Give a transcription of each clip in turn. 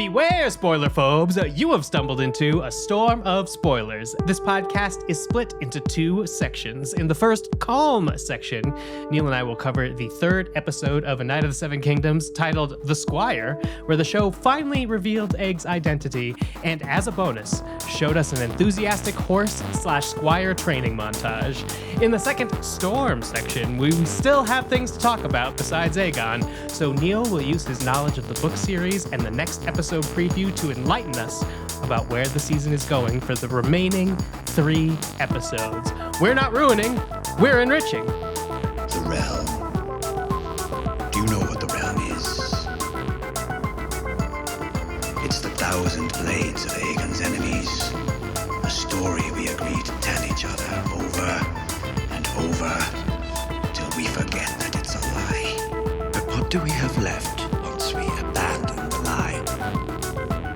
Beware, spoiler phobes! You have stumbled into a storm of spoilers. This podcast is split into two sections. In the first, calm section, Neil and I will cover the third episode of A Night of the Seven Kingdoms, titled The Squire, where the show finally revealed Egg's identity, and as a bonus, showed us an enthusiastic horse/squire training montage. In the second, storm section, we still have things to talk about besides Aegon, so Neil will use his knowledge of the book series and the next episode preview to enlighten us about where the season is going for the remaining 3 episodes. We're not ruining, we're enriching. The realm. Do you know what the realm is? It's the 1,000 blades of Aegon's enemies. A story we agreed to tell each other over and over till we forget that it's a lie. But what do we have left once we abandon the lie?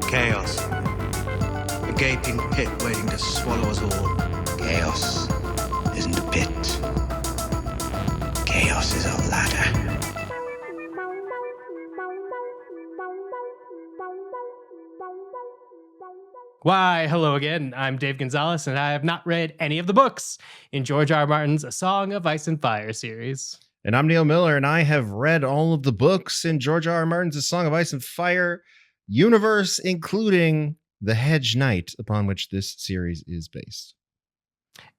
Chaos. A gaping pit waiting to swallow us all. Chaos isn't a pit. Chaos is a ladder. Why, hello again. I'm Dave Gonzalez, and I have not read any of the books in George R. R. Martin's A Song of Ice and Fire series. And I'm Neil Miller, and I have read all of the books in George R. R. Martin's A Song of Ice and Fire universe, including The Hedge Knight, upon which this series is based.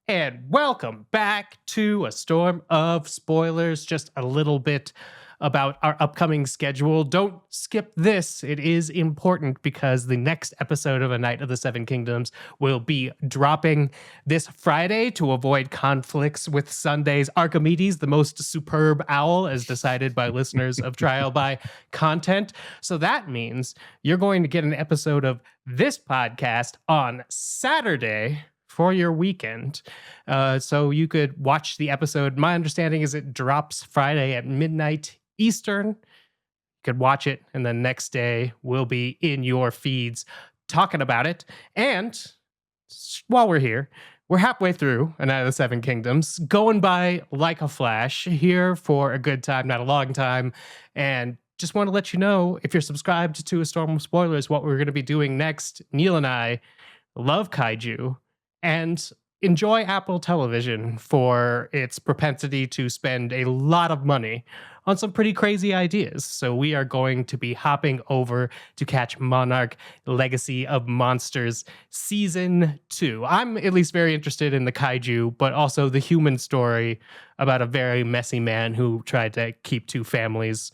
And welcome back to A Storm of Spoilers. Just a little bit about our upcoming schedule. Don't skip this. It is important because the next episode of A Night of the Seven Kingdoms will be dropping this Friday to avoid conflicts with Sunday's Archimedes, the most superb owl, as decided by listeners of Trial by Content. So that means you're going to get an episode of this podcast on Saturday for your weekend. So you could watch the episode. My understanding is it drops Friday at midnight Eastern. You could watch it, and the next day we'll be in your feeds talking about it. And while we're here, we're halfway through A Night of the Seven Kingdoms, going by like a flash, here for a good time, not a long time. And just want to let you know, if you're subscribed to A Storm of Spoilers, what we're going to be doing next. Neil and I love kaiju and enjoy Apple Television for its propensity to spend a lot of money on some pretty crazy ideas. So we are going to be hopping over to catch Monarch Legacy of Monsters Season 2. I'm at least very interested in the kaiju, but also the human story about a very messy man who tried to keep 2 families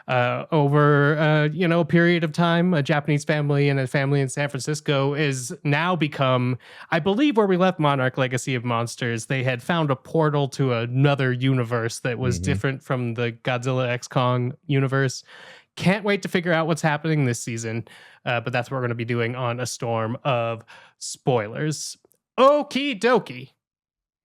over a period of time. A Japanese family and a family in San Francisco is now become, I believe, where we left Monarch Legacy of Monsters. They had found a portal to another universe that was different from the Godzilla x Kong universe. Can't wait to figure out what's happening this season, but that's what we're going to be doing on A Storm of Spoilers. Okie dokie.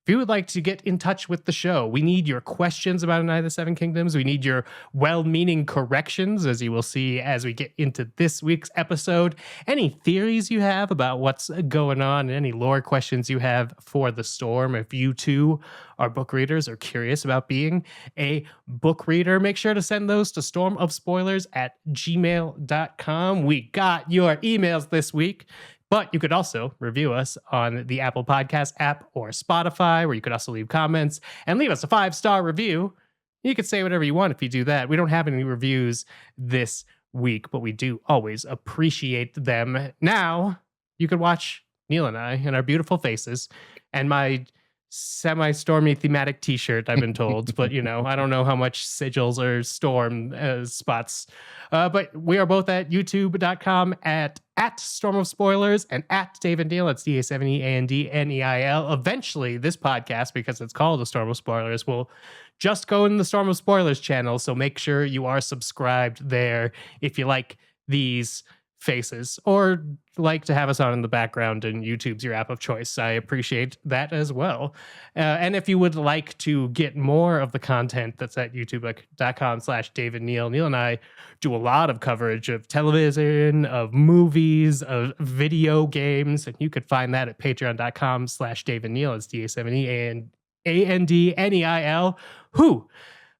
If you would like to get in touch with the show, we need your questions about A Night of the Seven Kingdoms. We need your well-meaning corrections, as you will see as we get into this week's episode. Any theories you have about what's going on, and any lore questions you have for the storm. If you too are book readers or curious about being a book reader, make sure to send those to stormofspoilers@gmail.com. We got your emails this week. But you could also review us on the Apple Podcast app or Spotify, where you could also leave comments and leave us a 5-star review. You could say whatever you want if you do that. We don't have any reviews this week, but we do always appreciate them. Now, you could watch Neil and I and our beautiful faces and my semi-stormy thematic t-shirt, I've been told, but I don't know how much sigils or storm spots. But we are both at youtube.com at Storm of Spoilers and at Da7e and Neil. That's Da7e and Neil. Eventually, this podcast, because it's called A Storm of Spoilers, will just go in the Storm of Spoilers channel. So make sure you are subscribed there if you like these faces or like to have us on in the background, and YouTube's your app of choice. I appreciate that as well. And if you would like to get more of the content that's at youtube.com/DaveandNeil, Neil and I do a lot of coverage of television, of movies, of video games, and you could find that at patreon.com/DaveandNeil. It's Da7e and ANDNEIL.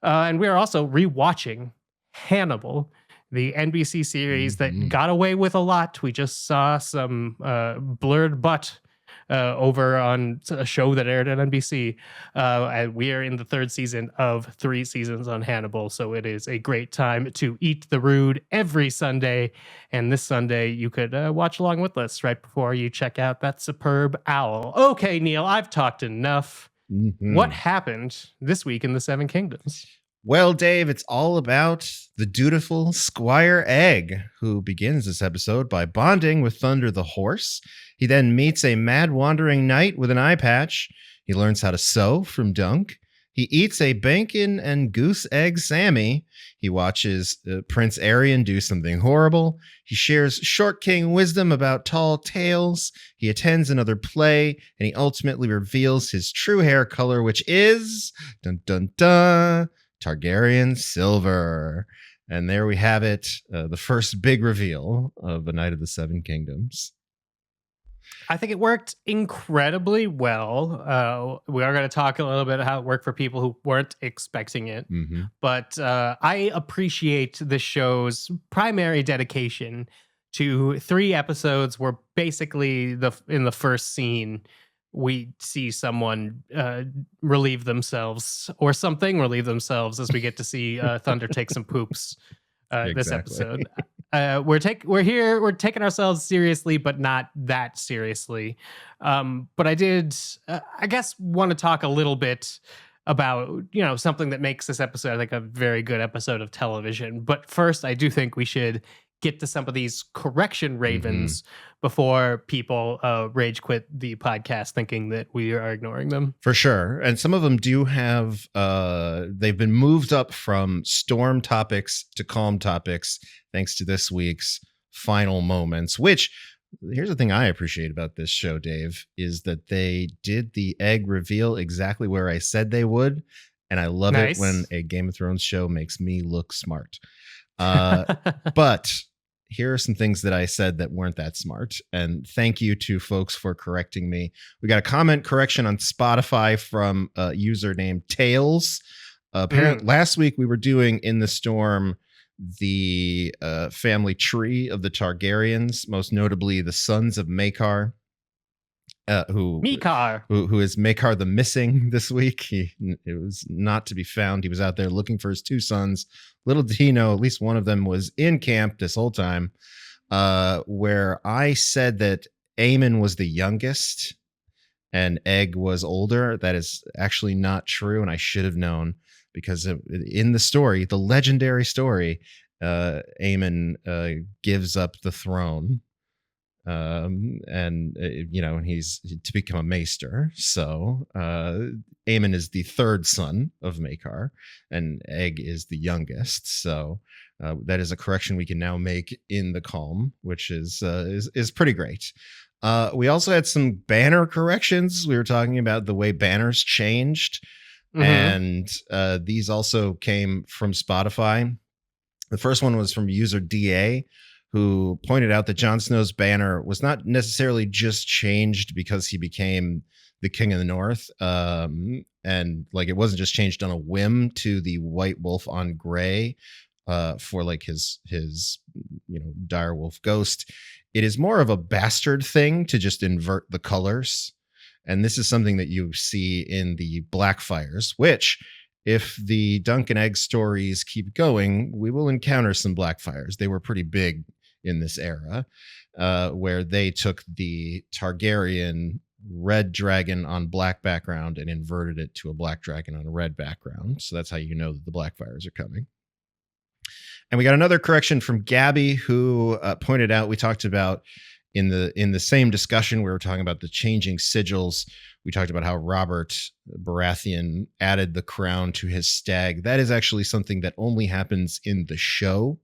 And we are also rewatching Hannibal the NBC series that Mhm. got away with a lot. We just saw some blurred butt over on a show that aired at NBC. And we are in the third season of 3 seasons on Hannibal. So it is a great time to eat the rude every Sunday. And this Sunday, you could watch along with us right before you check out that superb owl. Okay, Neil, I've talked enough. Mhm. What happened this week in the Seven Kingdoms? Well, Dave, it's all about the dutiful Squire Egg, who begins this episode by bonding with Thunder the horse. He then meets a mad wandering knight with an eye patch. He learns how to sew from Dunk. He eats a bacon and goose egg Sammy. He watches Prince Arian do something horrible. He shares short king wisdom about tall tales. He attends another play, and he ultimately reveals his true hair color, which is dun dun dun. Targaryen silver. And there we have it, the first big reveal of A Knight of the Seven Kingdoms. I think it worked incredibly well. We are going to talk a little bit how it worked for people who weren't expecting it. Mm-hmm. But I appreciate the show's primary dedication to 3 episodes where basically in the first scene, we see someone relieve themselves or something relieve themselves as we get to see Thunder take some poops this episode. We're taking ourselves seriously, but not that seriously. But I did, I guess, want to talk a little bit about, something that makes this episode, I think, a very good episode of television. But first, I do think we should get to some of these correction ravens before people rage quit the podcast thinking that we are ignoring them. For sure. And some of them do have, they've been moved up from storm topics to calm topics thanks to this week's final moments, which, here's the thing I appreciate about this show, Dave, is that they did the egg reveal exactly where I said they would. And I love it when a Game of Thrones show makes me look smart. But here are some things that I said that weren't that smart. And thank you to folks for correcting me. We got a comment correction on Spotify from a user named Tails. Apparently, last week we were doing In the Storm, the family tree of the Targaryens, most notably the sons of Maekar. Who is Maekar the Missing this week. It was not to be found. He was out there looking for his 2 sons. Little did he know, at least one of them was in camp this whole time, where I said that Aemon was the youngest and Egg was older. That is actually not true, and I should have known because in the story, the legendary story, Aemon gives up the throne. He's to become a maester. So Aemon is the 3rd son of Maekar, and Egg is the youngest. So that is a correction we can now make in the calm, which is pretty great. We also had some banner corrections. We were talking about the way banners changed, and these also came from Spotify. The first one was from user DA, who pointed out that Jon Snow's banner was not necessarily just changed because he became the King of the North. And like, it wasn't just changed on a whim to the white wolf on gray for like his dire wolf ghost. It is more of a bastard thing to just invert the colors. And this is something that you see in the Blackfires, which, if the Dunk and Egg stories keep going, we will encounter some Blackfires. They were pretty big in this era, where they took the Targaryen red dragon on black background and inverted it to a black dragon on a red background. So that's how you know that the Blackfires are coming. And we got another correction from Gabby, who pointed out, we talked about in the same discussion, we were talking about the changing sigils. We talked about how Robert Baratheon added the crown to his stag. That is actually something that only happens in the show.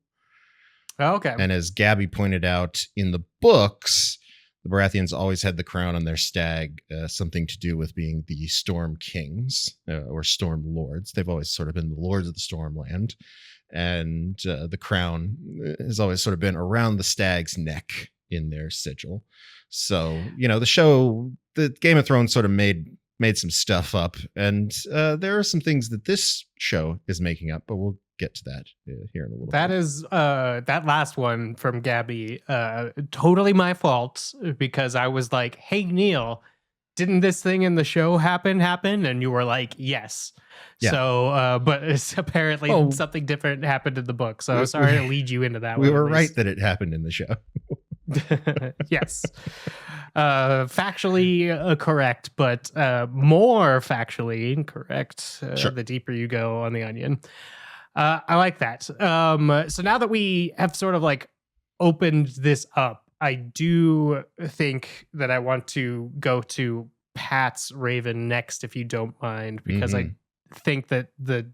Oh, okay. And as Gabby pointed out, in the books, the Baratheons always had the crown on their stag, something to do with being the Storm Kings or Storm Lords. They've always sort of been the Lords of the Stormland. And the crown has always sort of been around the stag's neck in their sigil. So, the show, the Game of Thrones sort of made some stuff up. And there are some things that this show is making up, but we'll get to that here in a little That bit. is that last one from Gabby, totally my fault, because I was like, "Hey Neil, didn't this thing in the show happen?" And you were like, "Yes." Yeah. So, but it's apparently something different happened in the book. So sorry to lead you into that. We one, were at right least. that it happened in the show. Yes. Factually correct, but more factually incorrect Sure. the deeper you go on the onion. I like that. So now that we have sort of like opened this up, I do think that I want to go to Pat's Raven next, if you don't mind, because I think that the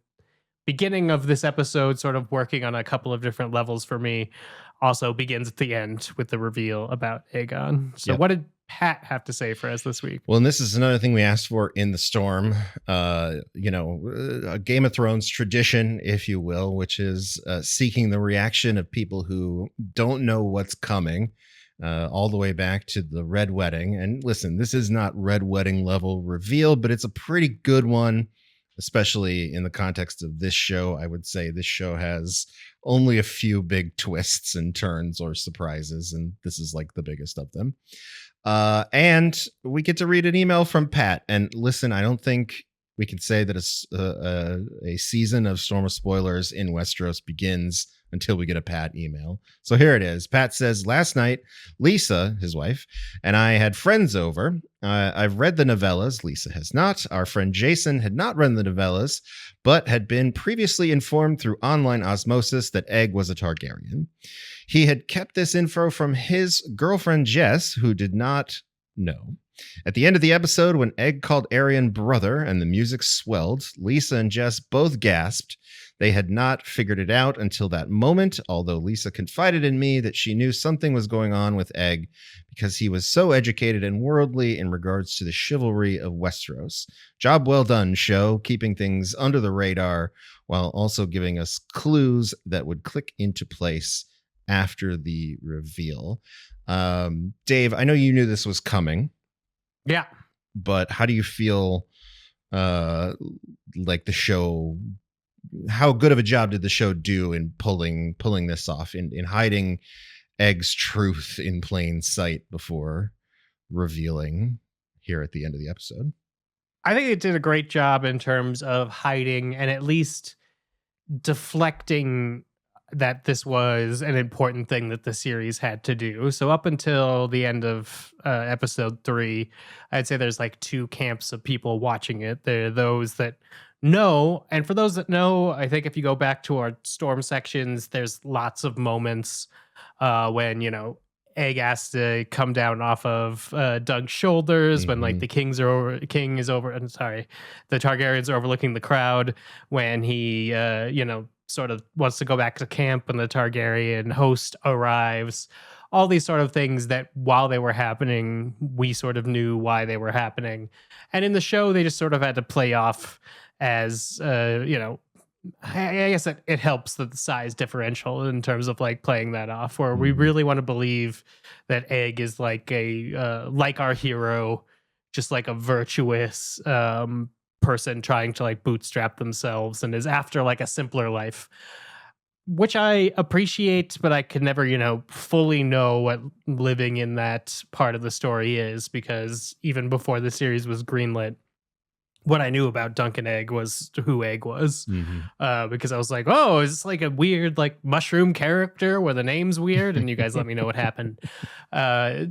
beginning of this episode, sort of working on a couple of different levels for me, also begins at the end with the reveal about Aegon. So what did Pat have to say for us this week? Well, and this is another thing we asked for in the storm, a Game of Thrones tradition, if you will, which is seeking the reaction of people who don't know what's coming, all the way back to the Red Wedding. And listen, this is not Red Wedding level reveal, but it's a pretty good one, especially in the context of this show. I would say this show has only a few big twists and turns or surprises, and this is like the biggest of them. And we get to read an email from Pat. And listen, I don't think we can say that a season of Storm of Spoilers in Westeros begins until we get a Pat email. So here it is. Pat says, last night, Lisa, his wife, and I had friends over. I've read the novellas. Lisa has not. Our friend Jason had not read the novellas, but had been previously informed through online osmosis that Egg was a Targaryen. He had kept this info from his girlfriend, Jess, who did not know. At the end of the episode, when Egg called Aerion brother and the music swelled, Lisa and Jess both gasped. They had not figured it out until that moment, although Lisa confided in me that she knew something was going on with Egg because he was so educated and worldly in regards to the chivalry of Westeros. Job well done, show, keeping things under the radar while also giving us clues that would click into place after the reveal. Dave, I know you knew this was coming. Yeah. But how do you feel like the show, how good of a job did the show do in pulling this off, in hiding Egg's truth in plain sight before revealing here at the end of the episode? I think it did a great job in terms of hiding and at least deflecting that this was an important thing that the series had to do. So up until the end of episode 3, I'd say there's like two camps of people watching it. There are those that know, and for those that know, I think if you go back to our storm sections, there's lots of moments when, you know, Egg has to come down off of Dunk's shoulders when like the the Targaryens are overlooking the crowd, when he sort of wants to go back to camp when the Targaryen host arrives. All these sort of things that while they were happening, we sort of knew why they were happening. And in the show, they just sort of had to play off as, I guess it helps the size differential in terms of like playing that off, where we really want to believe that Egg is like like our hero, just like a virtuous person trying to like bootstrap themselves and is after like a simpler life, which I appreciate, but I could never, fully know what living in that part of the story is, because even before the series was greenlit, what I knew about Dunk and Egg was who Egg was, because I was like, oh, is this like a weird like mushroom character where the name's weird? And you guys let me know what happened.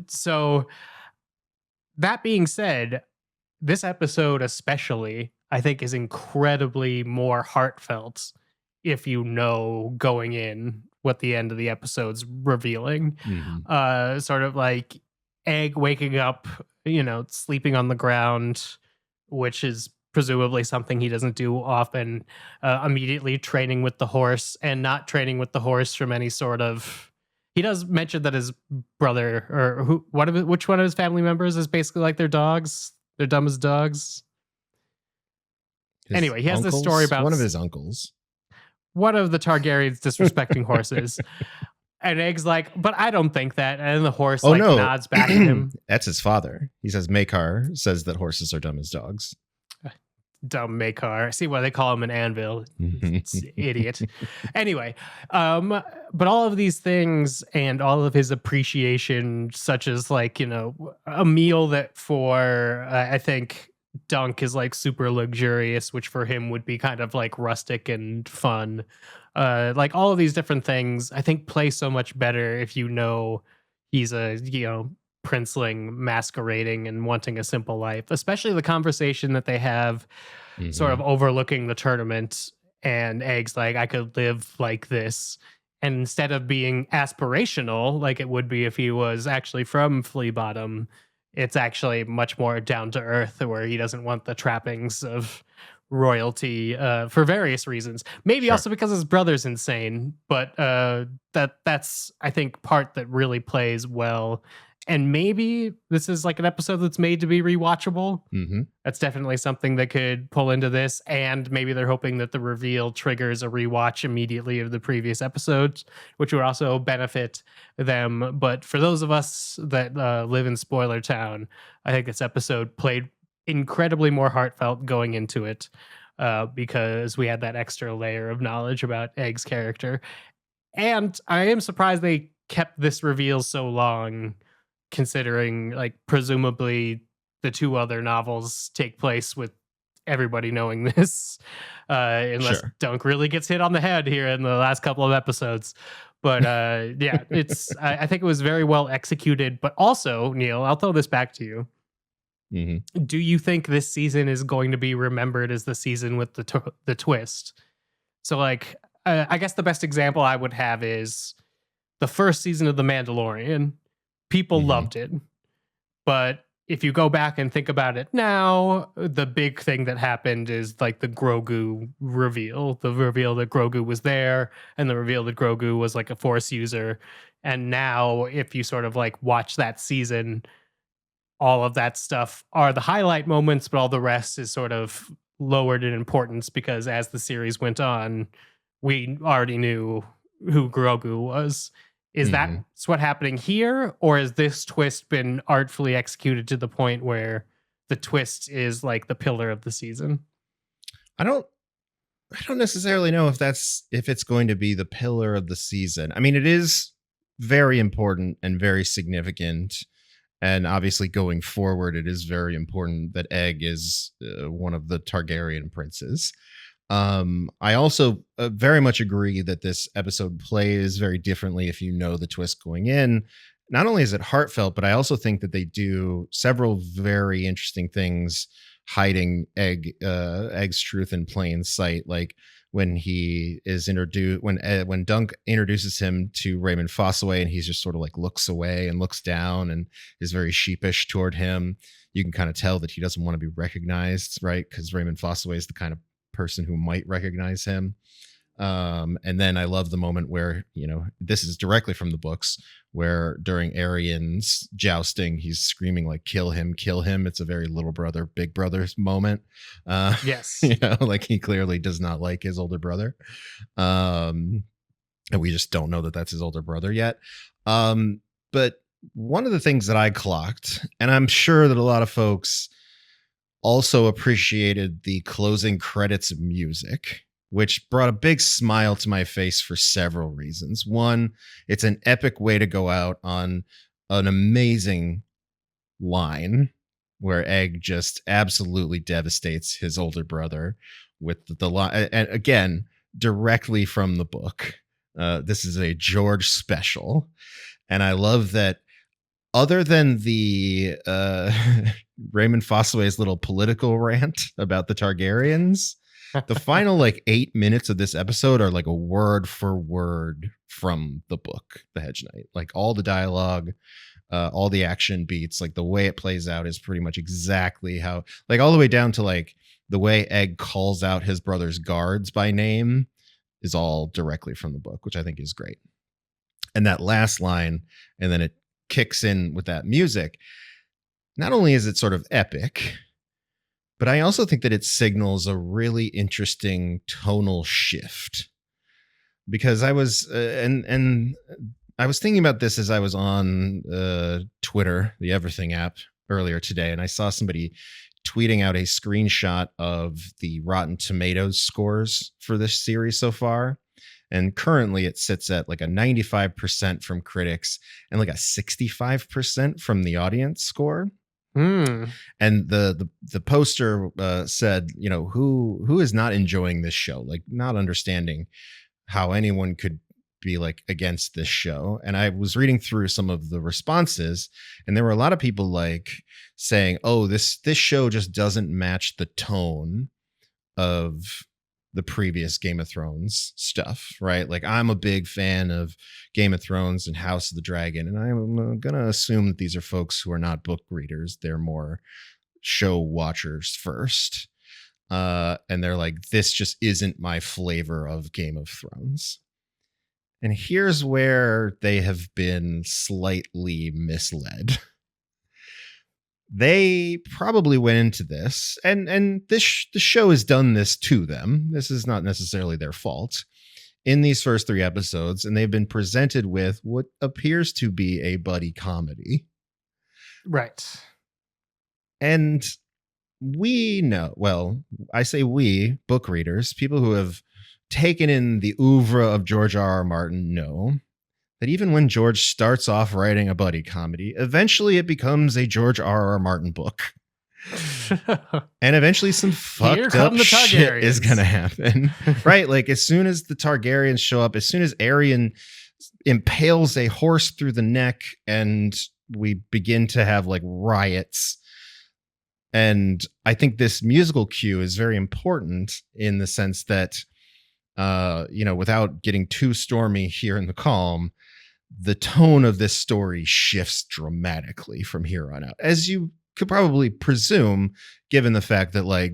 So that being said, this episode especially, I think, is incredibly more heartfelt if you know going in what the end of the episode's revealing. Sort of like Egg waking up, sleeping on the ground, which is presumably something he doesn't do often, immediately training with the horse, and not training with the horse from any sort of... He does mention that his brother, or which one of his family members is basically like their dogs. They're dumb as dogs. Anyway, he has this story about one of his uncles. One of the Targaryens disrespecting horses. And Egg's like, but I don't think that. And the horse nods back at him. That's his father. He says Maekar says that horses are dumb as dogs. dumb Makar. I see why they call him an anvil. It's idiot. Anyway, but all of these things and all of his appreciation, such as like, a meal that for I think Dunk is like super luxurious, which for him would be kind of like rustic and fun. Like all of these different things, I think play so much better if he's a princeling masquerading and wanting a simple life. Especially the conversation that they have, sort of overlooking the tournament, and Egg's like, I could live like this. And instead of being aspirational, like it would be if he was actually from Flea Bottom, it's actually much more down to earth, where he doesn't want the trappings of royalty for various reasons. Maybe also because his brother's insane, but that's I think part that really plays well. And maybe this is like an episode that's made to be rewatchable. That's definitely something that could pull into this. And maybe they're hoping that the reveal triggers a rewatch immediately of the previous episodes, which would also benefit them. But for those of us that live in Spoiler Town, I think this episode played incredibly more heartfelt going into it, because we had that extra layer of knowledge about Egg's character. And I am surprised they kept this reveal so long, considering like presumably the two other novels take place with everybody knowing this, unless Dunk really gets hit on the head here in the last couple of episodes. But yeah, I think it was very well executed. But also, Neil, I'll throw this back to you. Do you think this season is going to be remembered as the season with the twist? So like, I guess the best example I would have is the first season of The Mandalorian. People loved it. But if you go back and think about it now, the big thing that happened is like the Grogu reveal. The reveal that Grogu was there, and the reveal that Grogu was like a Force user. And now if you sort of like watch that season, all of that stuff are the highlight moments, but all the rest is sort of lowered in importance, because as the series went on, we already knew who Grogu was. Is that what's happening here, or has this twist been artfully executed to the point where the twist is like the pillar of the season? I don't necessarily know if it's going to be the pillar of the season. I mean, it is very important and very significant. And obviously going forward, it is very important that Egg is one of the Targaryen princes. I also very much agree that this episode plays very differently if you know the twist going in. Not only is it heartfelt, but I also think that they do several very interesting things hiding Egg's truth in plain sight. Like when he is introduced, when Dunk introduces him to Raymond Fossaway, and he's just sort of like looks away and looks down and is very sheepish toward him. You can kind of tell that he doesn't want to be recognized, right? Because Raymond Fossaway is the kind of person who might recognize him. And then I love the moment where, this is directly from the books, where during Aryann's jousting, he's screaming like, kill him, kill him. It's a very little brother, big brother moment. Yes. Like he clearly does not like his older brother. And we just don't know that that's his older brother yet. But one of the things that I clocked, and I'm sure that a lot of folks also appreciated the closing credits music, which brought a big smile to my face for several reasons. One, it's an epic way to go out on an amazing line where Egg just absolutely devastates his older brother with the line. And again, directly from the book. This is a George special. And I love that other than the Raymond Fossaway's little political rant about the Targaryens, the final 8 minutes of this episode are like a word for word from the book, The Hedge Knight. Like all the dialogue, all the action beats, like the way it plays out is pretty much exactly how, like all the way down to like the way Egg calls out his brother's guards by name is all directly from the book, which I think is great. And that last line, and then it kicks in with that music. Not only is it sort of epic, but I also think that it signals a really interesting tonal shift. Because I was and I was thinking about this as I was on Twitter, the Everything app, earlier today, and I saw somebody tweeting out a screenshot of the Rotten Tomatoes scores for this series so far. And currently it sits at like a 95% from critics and like a 65% from the audience score. Mm. And the poster said, you know, who is not enjoying this show, like not understanding how anyone could be like against this show. And I was reading through some of the responses, and there were a lot of people like saying, oh, this show just doesn't match the tone of the previous Game of Thrones stuff, right? Like, I'm a big fan of Game of Thrones and House of the Dragon, and I'm gonna assume that these are folks who are not book readers. They're more show watchers first. And they're like, this just isn't my flavor of Game of Thrones. And here's where they have been slightly misled. They probably went into this, and the show has done this to them. This is not necessarily their fault in these first 3 episodes, and they've been presented with what appears to be a buddy comedy. Right. And we know, well, I say we, book readers, people who have taken in the oeuvre of George R.R. Martin, know that even when George starts off writing a buddy comedy, eventually it becomes a George R.R. Martin book. And eventually some fucked up shit is going to happen. Right? Like, as soon as the Targaryens show up, as soon as Aerion impales a horse through the neck, and we begin to have like riots. And I think this musical cue is very important in the sense that, you know, without getting too stormy here in the calm, the tone of this story shifts dramatically from here on out, as you could probably presume, given the fact that like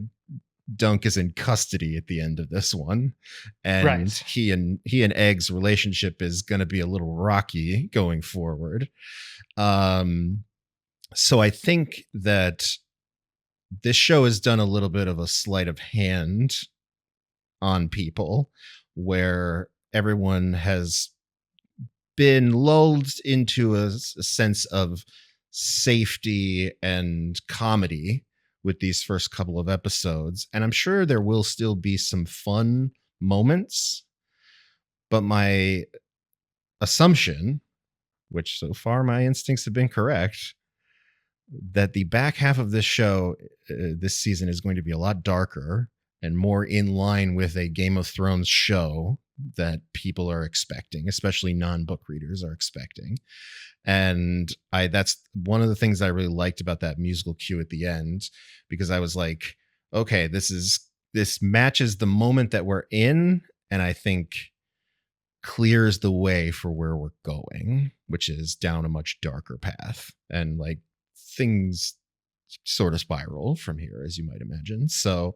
Dunk is in custody at the end of this one, and right. he and Egg's relationship is going to be a little rocky going forward. So I think that this show has done a little bit of a sleight of hand on people, where everyone has been lulled into a sense of safety and comedy with these first couple of episodes. And I'm sure there will still be some fun moments, but my assumption, which so far my instincts have been correct, that the back half of this show this season is going to be a lot darker and more in line with a Game of Thrones show that people are expecting, especially non-book readers are expecting. And that's one of the things I really liked about that musical cue at the end, because I was like, okay, this matches the moment that we're in, and I think clears the way for where we're going, which is down a much darker path. And like, things sort of spiral from here, as you might imagine. So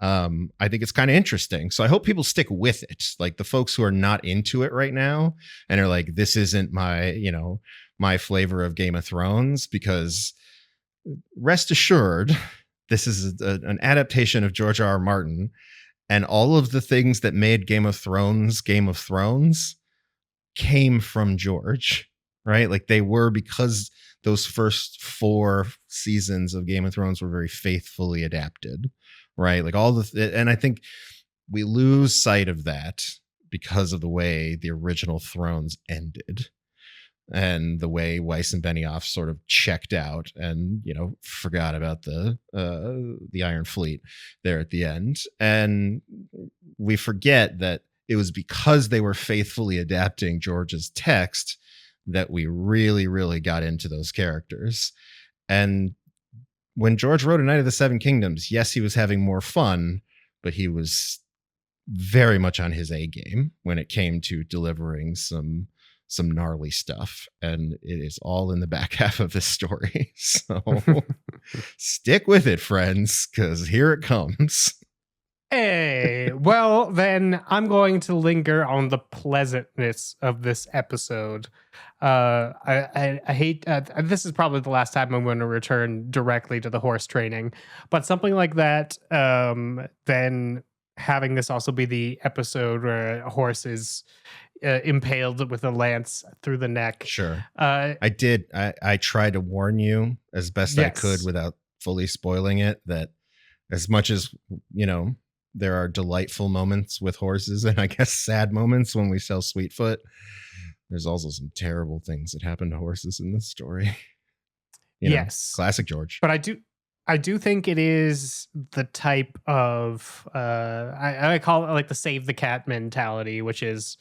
I think it's kind of interesting. So I hope people stick with it. Like, the folks who are not into it right now and are like, this isn't my flavor of Game of Thrones, because rest assured, this is an adaptation of George R.R. Martin, and all of the things that made Game of Thrones came from George, right? Like, they were, because those first 4 seasons of Game of Thrones were very faithfully adapted, right? Like, and I think we lose sight of that because of the way the original Thrones ended, and the way Weiss and Benioff sort of checked out and, forgot about the Iron Fleet there at the end. And we forget that it was because they were faithfully adapting George's text that we really, really got into those characters. And when George wrote A Knight of the Seven Kingdoms, yes, he was having more fun, but he was very much on his A game when it came to delivering some gnarly stuff. And it is all in the back half of this story. So stick with it, friends, because here it comes. Hey, well, then I'm going to linger on the pleasantness of this episode. I hate, this is probably the last time I'm going to return directly to the horse training, but something like that, then having this also be the episode where a horse is impaled with a lance through the neck. Sure. I tried to warn you as best I could without fully spoiling it, that as much as, there are delightful moments with horses and I guess sad moments when we sell Sweetfoot, there's also some terrible things that happen to horses in this story. Yes. Classic George. But I do think it is the type of I call it like the save the cat mentality, which is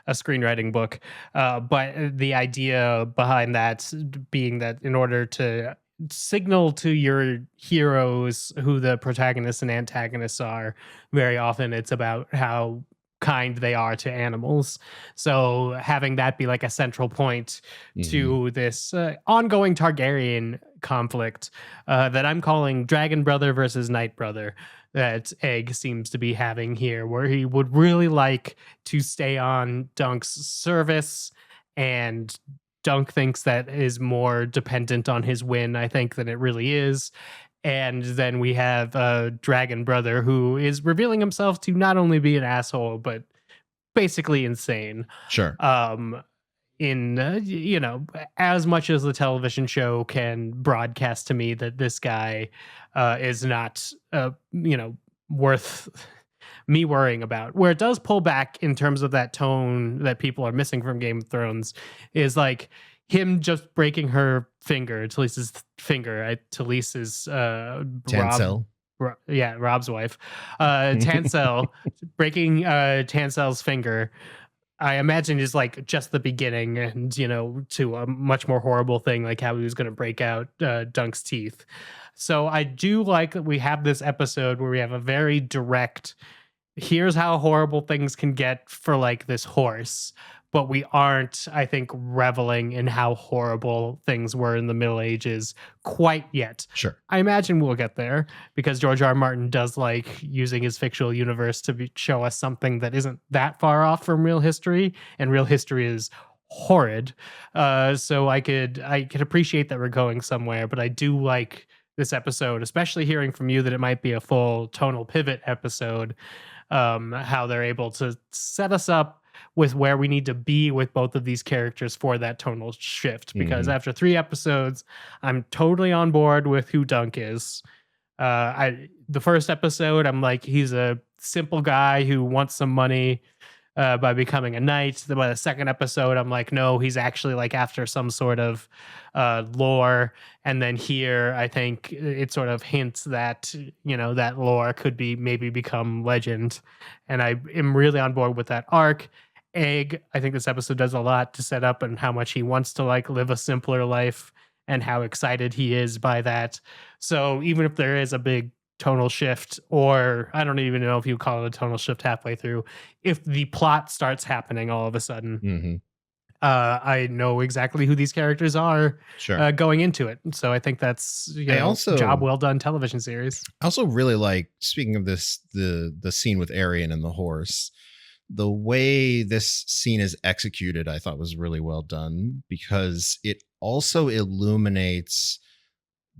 a screenwriting book. But the idea behind that being that in order to signal to your heroes who the protagonists and antagonists are, very often it's about how kind they are to animals. So having that be like a central point to this ongoing Targaryen conflict that I'm calling Dragon Brother versus Night Brother, that Egg seems to be having here, where he would really like to stay on Dunk's service, and Dunk thinks that is more dependent on his win, I think, than it really is. And then we have Dragon Brother, who is revealing himself to not only be an asshole, but basically insane. Sure. As much as the television show can broadcast to me that this guy is not, worth me worrying about. Where it does pull back in terms of that tone that people are missing from Game of Thrones is like him just breaking her finger, Talise's finger. Talise is Tancel. Rob's wife. Tancel breaking Tancel's finger, I imagine, is like just the beginning, and to a much more horrible thing, like how he was going to break out Dunk's teeth. So I do like that we have this episode where we have a very direct, here's how horrible things can get for like this horse, but we aren't, I think, reveling in how horrible things were in the Middle Ages quite yet. Sure. I imagine we'll get there, because George R. R. Martin does like using his fictional universe to show us something that isn't that far off from real history, and real history is horrid. So I could appreciate that we're going somewhere, but I do like this episode, especially hearing from you that it might be a full tonal pivot episode, how they're able to set us up with where we need to be with both of these characters for that tonal shift. Because after 3 episodes, I'm totally on board with who Dunk is. The first episode, I'm like, he's a simple guy who wants some money by becoming a knight. By the second episode, I'm like, no, he's actually like after some sort of lore. And then here, I think it sort of hints that, that lore could be maybe become legend. And I am really on board with that arc. Egg, I think this episode does a lot to set up and how much he wants to like live a simpler life and how excited he is by that. So even if there is a big tonal shift, or I don't even know if you call it a tonal shift halfway through, if the plot starts happening all of a sudden, I know exactly who these characters are going into it. So I think that's job well done television series. I also really like, speaking of this, the scene with Arion and the horse, the way this scene is executed, I thought was really well done, because it also illuminates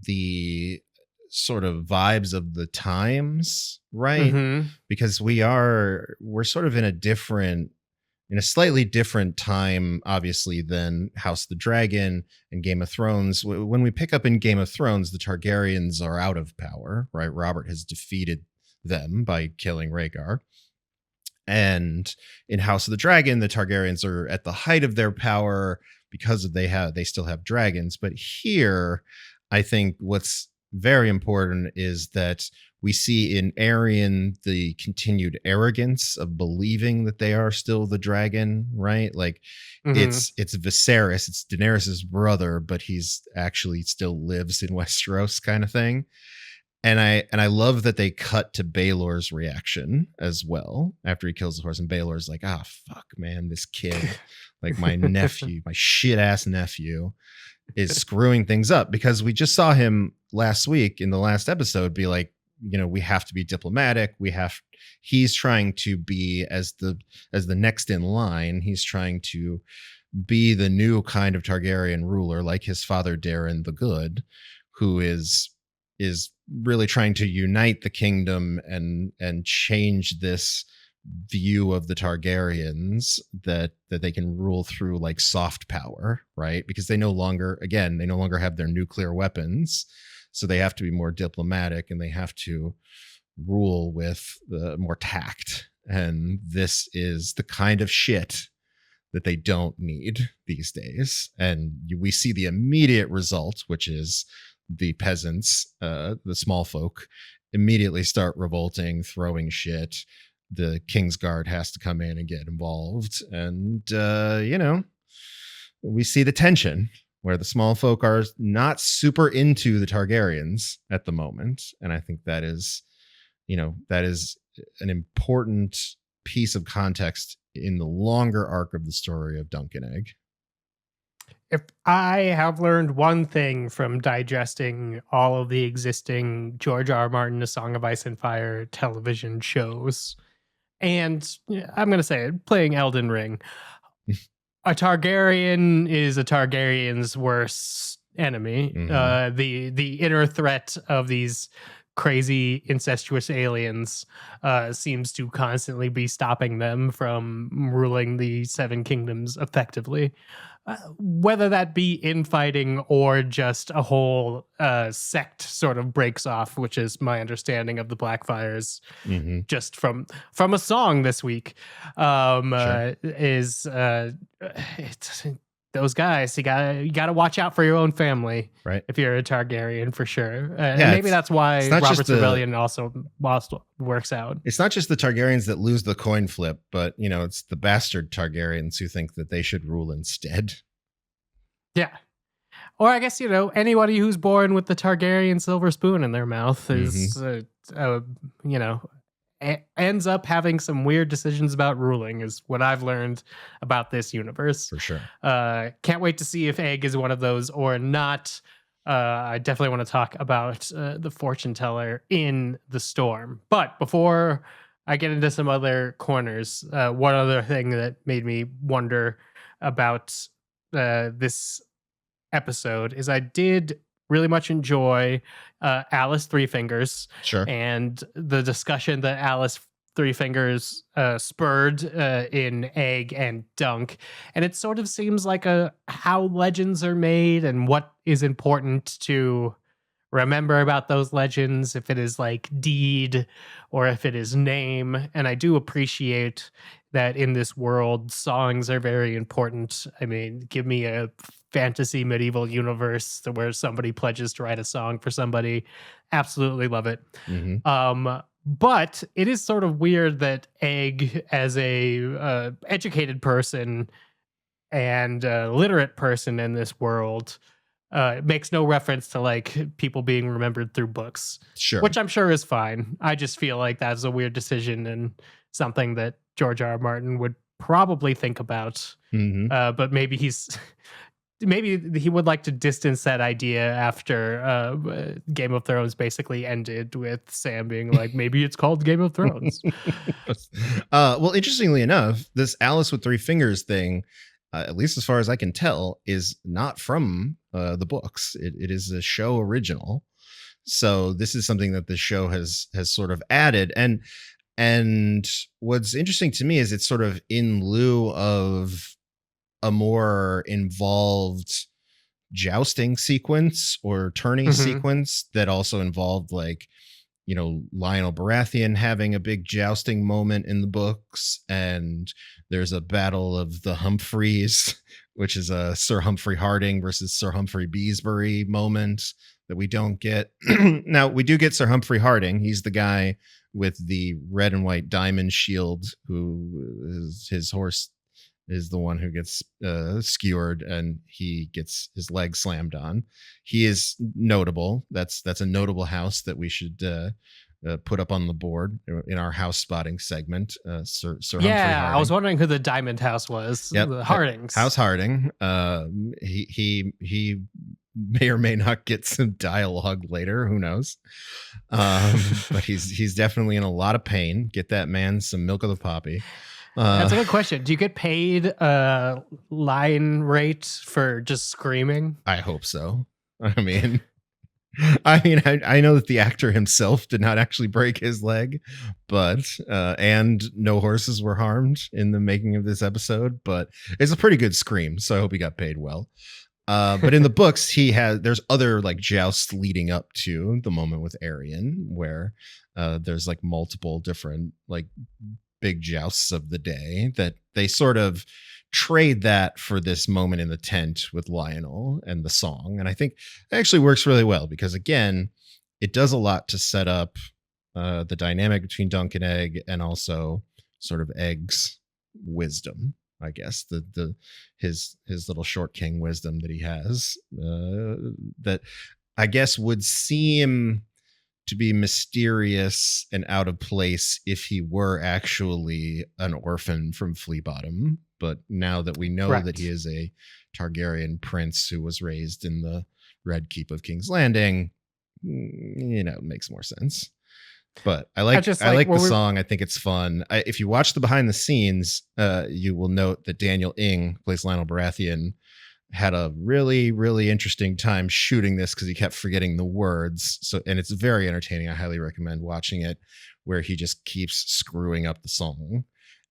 the sort of vibes of the times, right? Because we're sort of in a slightly different time, obviously, than House of the Dragon and Game of Thrones. When we pick up in Game of Thrones, the Targaryens are out of power, right? Robert has defeated them by killing Rhaegar. And in House of the Dragon, the Targaryens are at the height of their power because they still have dragons. But here, I think what's very important is that we see in Arion the continued arrogance of believing that they are still the dragon, right? Like it's Viserys, it's Daenerys's brother, but he's actually still lives in Westeros, kind of thing. And I love that they cut to Baelor's reaction as well after he kills the horse, and Baelor's like, fuck, man, this kid, like my nephew, my shit ass nephew, is screwing things up, because we just saw him last week in the last episode be like, we have to be diplomatic. He's trying to be as the next in line. He's trying to be the new kind of Targaryen ruler, like his father Daeron the Good, who is really trying to unite the kingdom and change this view of the Targaryens that they can rule through like soft power, right? Because they no longer have their nuclear weapons. So they have to be more diplomatic, and they have to rule with more tact. And this is the kind of shit that they don't need these days. And we see the immediate result, which is the peasants, the small folk, immediately start revolting, throwing shit. The King's Guard has to come in and get involved. And, we see the tension where the small folk are not super into the Targaryens at the moment. And I think that is an important piece of context in the longer arc of the story of Dunk and Egg. If I have learned one thing from digesting all of the existing George R. R. Martin, A Song of Ice and Fire television shows, and I'm going to say it, playing Elden Ring, a Targaryen is a Targaryen's worst enemy. The inner threat of these crazy incestuous aliens seems to constantly be stopping them from ruling the Seven Kingdoms effectively. Whether that be infighting or just a whole sect sort of breaks off, which is my understanding of the Blackfires, just from a song this week, is it's those guys. You gotta watch out for your own family, right? If you're a Targaryen, for sure. Maybe that's why Robert's Rebellion also works out. It's not just the Targaryens that lose the coin flip, but it's the bastard Targaryens who think that they should rule instead. Yeah. Or I guess, anybody who's born with the Targaryen silver spoon in their mouth is, ends up having some weird decisions about ruling, is what I've learned about this universe. For sure. Can't wait to see if Egg is one of those or not. I definitely want to talk about the fortune teller in the storm. But before I get into some other corners, one other thing that made me wonder about this episode is I did really much enjoy Alice Three Fingers. Sure. And the discussion that Alice Three Fingers spurred in Egg and Dunk. And it sort of seems like how legends are made and what is important to remember about those legends, if it is like deed or if it is name. And I do appreciate that in this world, songs are very important. I mean, give me a fantasy medieval universe where somebody pledges to write a song for somebody. Absolutely love it. But it is sort of weird that Egg, as a educated person and literate person in this world, makes no reference to like people being remembered through books. Sure. Which I'm sure is fine. I just feel like that's a weird decision and something that George R. R. Martin would probably think about. But maybe he would like to distance that idea after Game of Thrones basically ended with Sam being like, maybe it's called Game of Thrones. Well, interestingly enough, this Alice with Three Fingers thing, at least as far as I can tell, is not from the books. It is a show original. So this is something that the show has sort of added. And what's interesting to me is it's sort of in lieu of a more involved jousting sequence or tourney sequence that also involved like, Lionel Baratheon having a big jousting moment in the books. And there's a battle of the Humphreys, which is a Sir Humphrey Harding versus Sir Humphrey Beesbury moment that we don't get. Now, we do get Sir Humphrey Harding. He's the guy with the red and white diamond shield, who is his horse is the one who gets skewered and he gets his leg slammed on. He is notable. That's a notable house that we should put up on the board in our house spotting segment. Sir Humphrey Harding. I was wondering who the Diamond House was. Yep. The Hardings. House Harding. He may or may not get some dialogue later. Who knows? But he's definitely in a lot of pain. Get that man some milk of the poppy. That's a good question. Do you get paid line rate for just screaming? I hope so. I mean, I know that the actor himself did not actually break his leg, but and no horses were harmed in the making of this episode. But it's a pretty good scream, so I hope he got paid well. But in the books, there's other like jousts leading up to the moment with Arion, where there's like multiple different like big jousts of the day that they sort of trade that for this moment in the tent with Lionel and the song. And I think it actually works really well because, again, it does a lot to set up the dynamic between Dunk and Egg, and also sort of Egg's wisdom, I guess, his little short king wisdom that he has, that I guess would seem to be mysterious and out of place if he were actually an orphan from Flea Bottom. But now that we know that he is a Targaryen prince who was raised in the Red Keep of King's Landing, it makes more sense. But I like the song. I think it's fun. If you watch the behind the scenes, you will note that Daniel Ing plays Lionel Baratheon, had a really, really interesting time shooting this because he kept forgetting the words. And it's very entertaining. I highly recommend watching it, where he just keeps screwing up the song,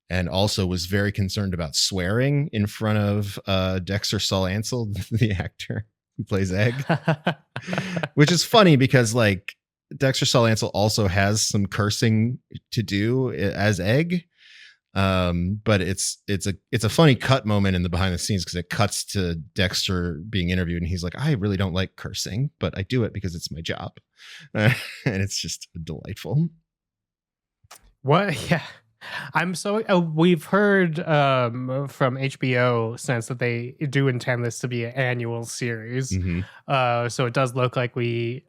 and also was very concerned about swearing in front of Dexter Saul Ansel, the actor who plays Egg, which is funny because like Dexter Saul Ansel also has some cursing to do as Egg. But it's a funny cut moment in the behind the scenes because it cuts to Dexter being interviewed and he's like, I really don't like cursing, but I do it because it's my job. And it's just delightful. What? Yeah. I'm so we've heard from HBO since that they do intend this to be an annual series. Mm-hmm. So it does look like we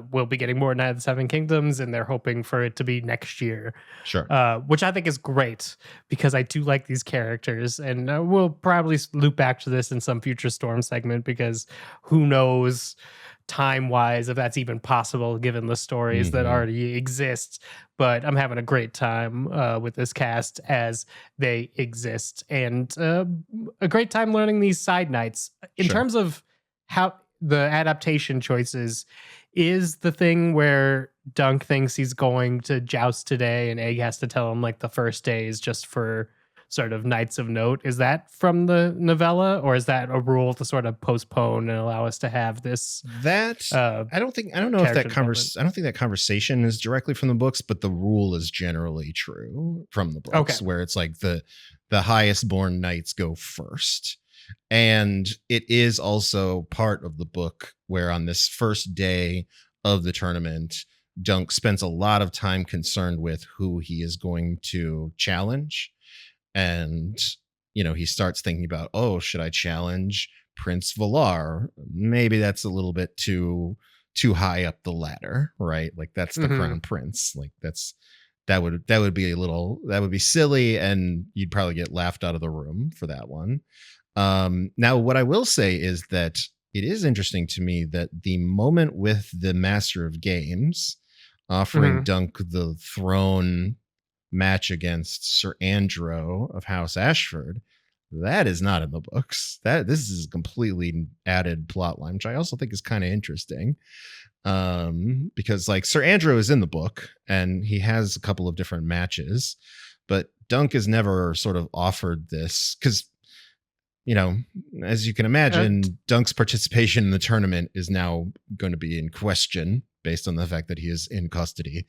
will be getting more Night of the Seven Kingdoms, and they're hoping for it to be next year. Sure. Which I think is great because I do like these characters, and we'll probably loop back to this in some future Storm segment because who knows time-wise if that's even possible given the stories that already exist. But I'm having a great time with this cast as they exist, and a great time learning these side nights. In terms of how the adaptation choices, is the thing where Dunk thinks he's going to joust today and Egg has to tell him like the first day is just for sort of nights of note, is that from the novella, or is that a rule to sort of postpone and allow us to have this? I don't know if that conversation is directly from the books, but the rule is generally true from the books, where it's like the highest born knights go first. And it is also part of the book where on this first day of the tournament, Dunk spends a lot of time concerned with who he is going to challenge. And, he starts thinking about, should I challenge Prince Valar? Maybe that's a little bit too high up the ladder, right? Like that's the crown prince. Like that would be silly, and you'd probably get laughed out of the room for that one. Now, what I will say is that it is interesting to me that the moment with the Master of Games offering Dunk the throne match against Sir Andro of House Ashford, that is not in the books. This is a completely added plot line, which I also think is kind of interesting. Because like Sir Andro is in the book and he has a couple of different matches, but Dunk is never sort of offered this because, as you can imagine, Dunk's participation in the tournament is now going to be in question based on the fact that he is in custody.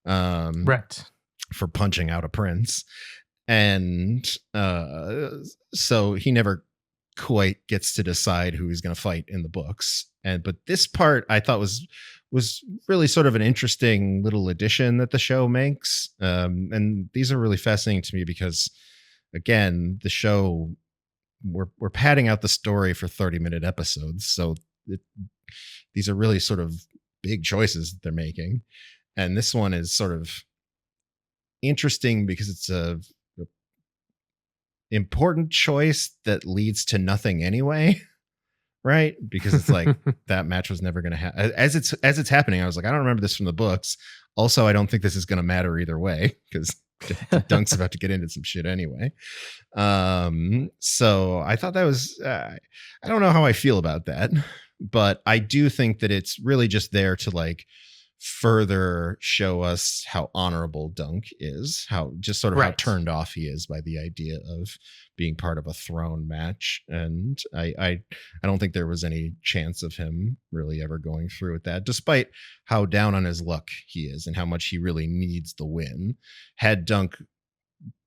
Right. For punching out a prince. And so he never quite gets to decide who he's going to fight in the books. But this part I thought was really sort of an interesting little addition that the show makes. And these are really fascinating to me because, again, the show, we're padding out the story for 30-minute episodes. So these are really sort of big choices that they're making. And this one is sort of interesting because it's a important choice that leads to nothing anyway, right? Because it's like that match was never going to happen. As it's happening, I was like, I don't remember this from the books. Also, I don't think this is going to matter either way because Dunk's about to get into some shit anyway. So I thought that was I don't know how I feel about that, but I do think that it's really just there to like further show us how honorable Dunk is, how just sort of how Right. turned off he is by the idea of being part of a throne match. And I don't think there was any chance of him really ever going through with that, despite how down on his luck he is and how much he really needs the win. Had Dunk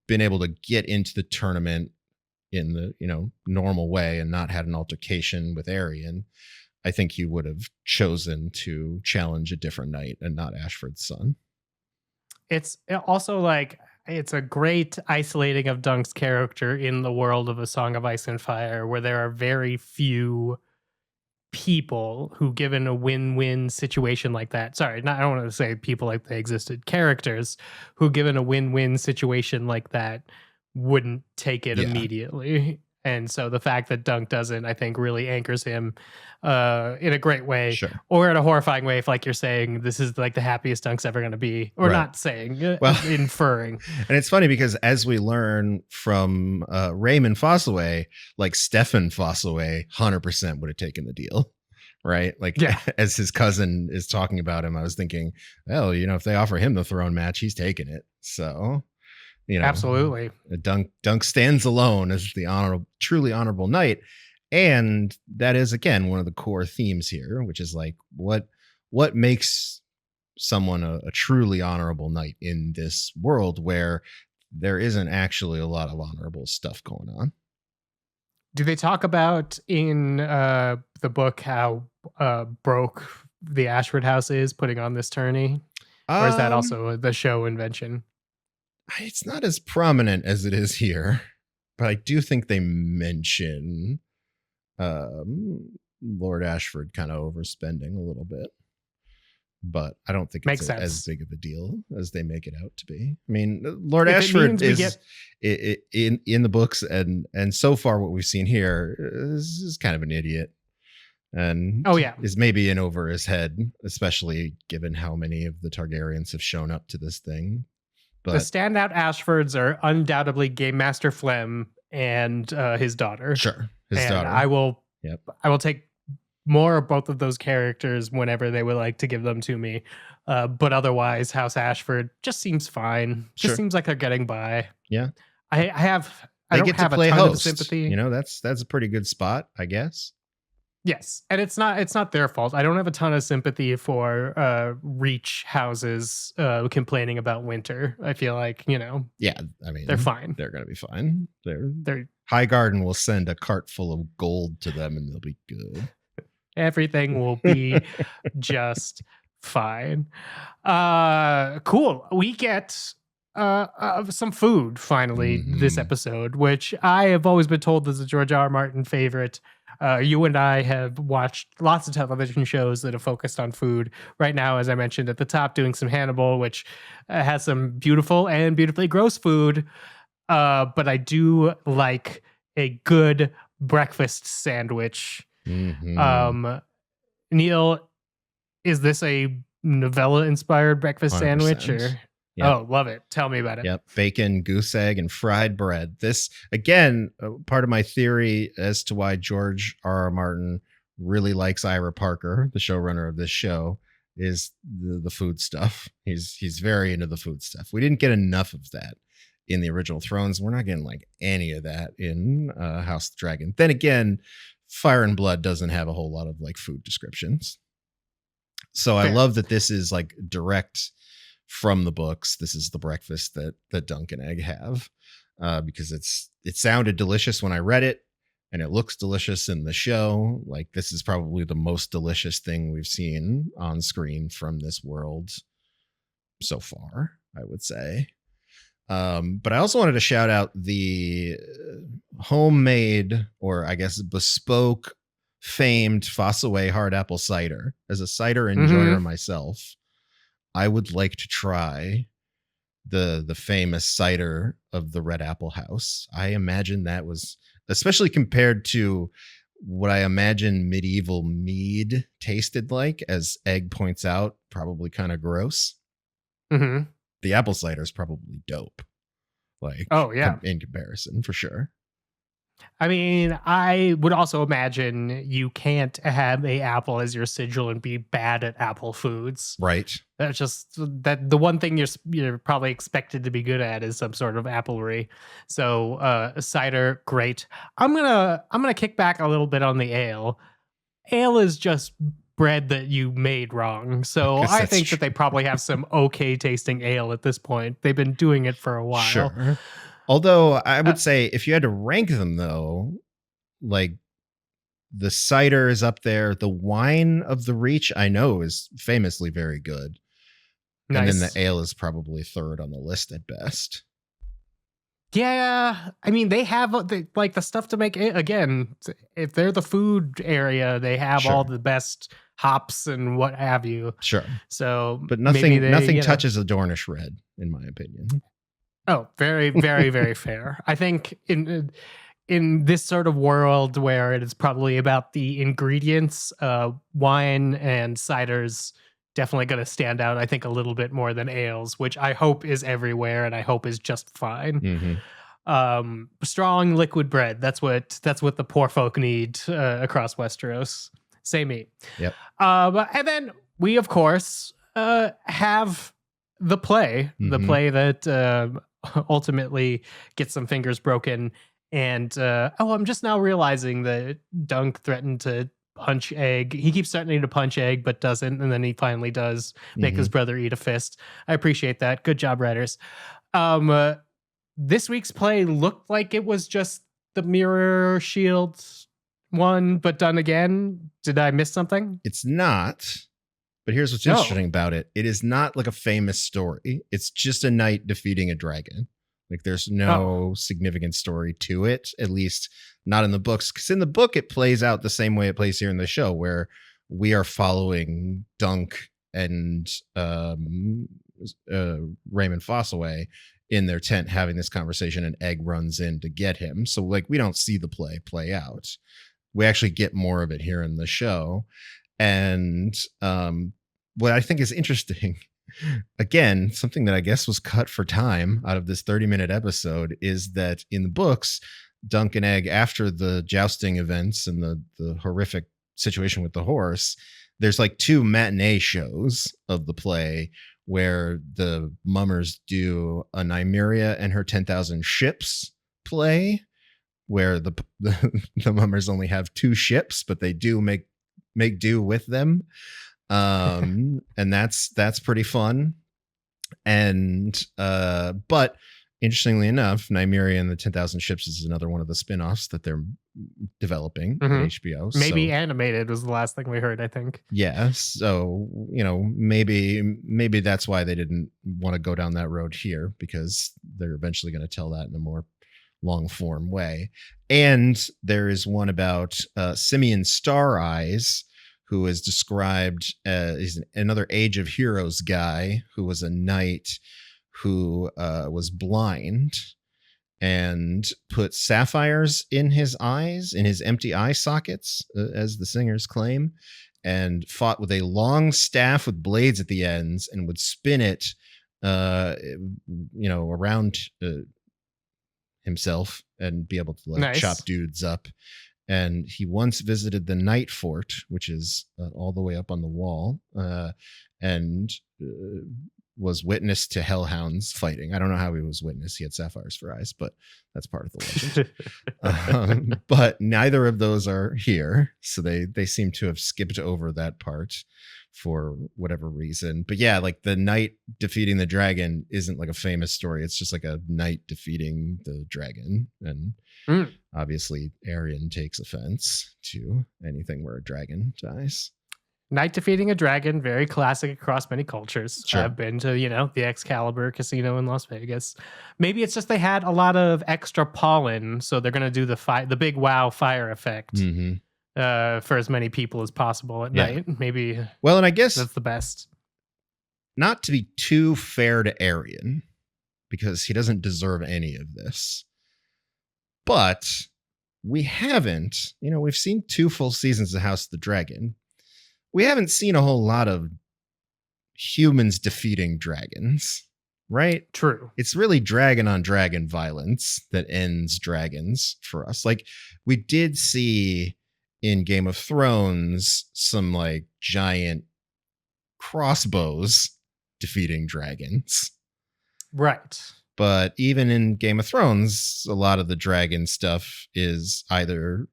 been able to get into the tournament in the normal way and not had an altercation with Arian, I think he would have chosen to challenge a different knight and not Ashford's son. It's also like it's a great isolating of Dunk's character in the world of A Song of Ice and Fire, where there are very few people who, given a win-win situation like that, I don't want to say people like they existed, characters who, given a win-win situation like that, wouldn't take it immediately. And so the fact that Dunk doesn't, I think, really anchors him in a great way, Sure. or in a horrifying way, if, like you're saying, this is like the happiest Dunk's ever going to be, or not saying, inferring. And it's funny because as we learn from Raymond Fossaway, like Stefan Fossaway 100% would have taken the deal. Right. Like as his cousin is talking about him, I was thinking, well, if they offer him the throne match, he's taking it. So, absolutely. Dunk stands alone as the truly honorable knight. And that is, again, one of the core themes here, which is like what makes someone a truly honorable knight in this world where there isn't actually a lot of honorable stuff going on. Do they talk about in the book how broke the Ashford house is putting on this tourney? Or is that also the show invention? It's not as prominent as it is here, but I do think they mention Lord Ashford kind of overspending a little bit. But I don't think it's as big of a deal as they make it out to be. I mean, Lord Ashford is in the books, and so far what we've seen here is kind of an idiot, and is maybe in over his head, especially given how many of the Targaryens have shown up to this thing. But the standout Ashfords are undoubtedly Game Master Flem and his daughter. Sure, his daughter. I will take more of both of those characters whenever they would like to give them to me. But otherwise, House Ashford just seems fine. Just seems like they're getting by. Yeah. I don't have a ton of sympathy. That's a pretty good spot, I guess. Yes. And it's not their fault. I don't have a ton of sympathy for Reach houses complaining about winter. I feel like, yeah, I mean, they're fine. They're gonna be fine. They're Highgarden will send a cart full of gold to them and they'll be good. Everything will be just fine. Cool. We get some food finally this episode, which I have always been told is a George R. R. Martin favorite. You and I have watched lots of television shows that have focused on food. Right now, as I mentioned at the top, doing some Hannibal, which has some beautiful and beautifully gross food. But I do like a good breakfast sandwich. Neil, is this a novella-inspired breakfast 100%. sandwich? Or oh, love it. Tell me about it. Yep, bacon, goose egg, and fried bread. This, again, part of my theory as to why George R. R. Martin really likes Ira Parker, the showrunner of this show, is the food stuff. He's very into the food stuff. We didn't get enough of that in the original Thrones. We're not getting like any of that in House of the Dragon. Then again, Fire and Blood doesn't have a whole lot of like food descriptions. So I love that this is like direct from the books. This is the breakfast that Dunk and Egg have, because it sounded delicious when I read it, and it looks delicious in the show. Like, this is probably the most delicious thing we've seen on screen from this world so far, I would say. But I also wanted to shout out the homemade, or I guess bespoke, famed Fossaway hard apple cider. As a cider enjoyer myself, I would like to try the famous cider of the Red Apple House. I imagine that was, especially compared to what I imagine medieval mead tasted like, as Egg points out, probably kind of gross. The apple cider is probably dope. Like, oh yeah, in comparison, for sure. I mean, I would also imagine you can't have a apple as your sigil and be bad at apple foods. Right. That's just that the one thing you're probably expected to be good at is some sort of applery. So cider, great. I'm gonna kick back a little bit on the ale. Ale is just bread that you made wrong. So Guess I that's think true. that they probably have some okay tasting ale at this point. They've been doing it for a while. Sure. Although I Uh, would say if you had to rank them though, like the cider is up there. The wine of the Reach I know is famously very good. And then the Nice. ale is probably third on the list at best. Yeah, I mean they have like the stuff to make it again. If they're the food area, they have all Sure. the best hops and what have you. Sure. So But maybe nothing they, touches a Dornish red, in my opinion. Oh, very, very, very fair. I think in this sort of world where it is probably about the ingredients, wine and ciders definitely going to stand out. I think a little bit more than ales, which I hope is everywhere and I hope is just fine. Strong liquid bread. That's what the poor folk need across Westeros. Say me. Yep. And then we of course have the play that ultimately gets some fingers broken. And I'm just now realizing that Dunk threatened to punch Egg. He keeps threatening to punch Egg, but doesn't, and then he finally does make his brother eat a fist. I appreciate that. Good job, writers. This week's play looked like it was just the mirror shield one, but done again. Did I miss something? It's not. But here's what's interesting about it. It is not like a famous story. It's just a knight defeating a dragon. Like there's no significant story to it, at least not in the books. Because in the book, it plays out the same way it plays here in the show, where we are following Dunk and Raymond Fossaway in their tent having this conversation, and Egg runs in to get him. So like we don't see the play out. We actually get more of it here in the show. And what I think is interesting, again, something that I guess was cut for time out of this 30-minute episode, is that in the books, Dunk and Egg, after the jousting events and the horrific situation with the horse, there's like 2 matinee shows of the play where the mummers do a Nymeria and her 10,000 ships play, where the mummers only have 2 ships, but they do make do with them. And that's pretty fun. And but interestingly enough, Nymeria and the 10,000 Ships is another one of the spin-offs that they're developing at HBO. Maybe animated was the last thing we heard, I think. Yeah. So, maybe that's why they didn't want to go down that road here, because they're eventually going to tell that in a more long form way. And there is one about Simeon Star Eyes, who is described as another Age of Heroes guy who was a knight who was blind and put sapphires in his eyes, in his empty eye sockets, as the singers claim, and fought with a long staff with blades at the ends and would spin it, around himself and be able to chop dudes up. And he once visited the Night Fort, which is all the way up on the wall, and was witness to hellhounds fighting. I don't know how he was witness. He had sapphires for eyes, but that's part of the legend. But neither of those are here, so they seem to have skipped over that part for whatever reason. But yeah, like the knight defeating the dragon isn't like a famous story. It's just like a knight defeating the dragon. And obviously Aryan takes offense to anything where a dragon dies. Knight defeating a dragon, very classic across many cultures. Sure. I've been to, the Excalibur Casino in Las Vegas. Maybe it's just they had a lot of extra pollen, so they're going to do the big wow fire effect for as many people as possible at night. Maybe. Well, and I guess that's the best. Not to be too fair to Aryan, because he doesn't deserve any of this. But we haven't, we've seen 2 full seasons of House of the Dragon. We haven't seen a whole lot of humans defeating dragons. right? True. It's really dragon on dragon violence that ends dragons for us. Like, we did see in Game of Thrones some like giant crossbows defeating dragons. Right. But even in Game of Thrones, a lot of the dragon stuff is either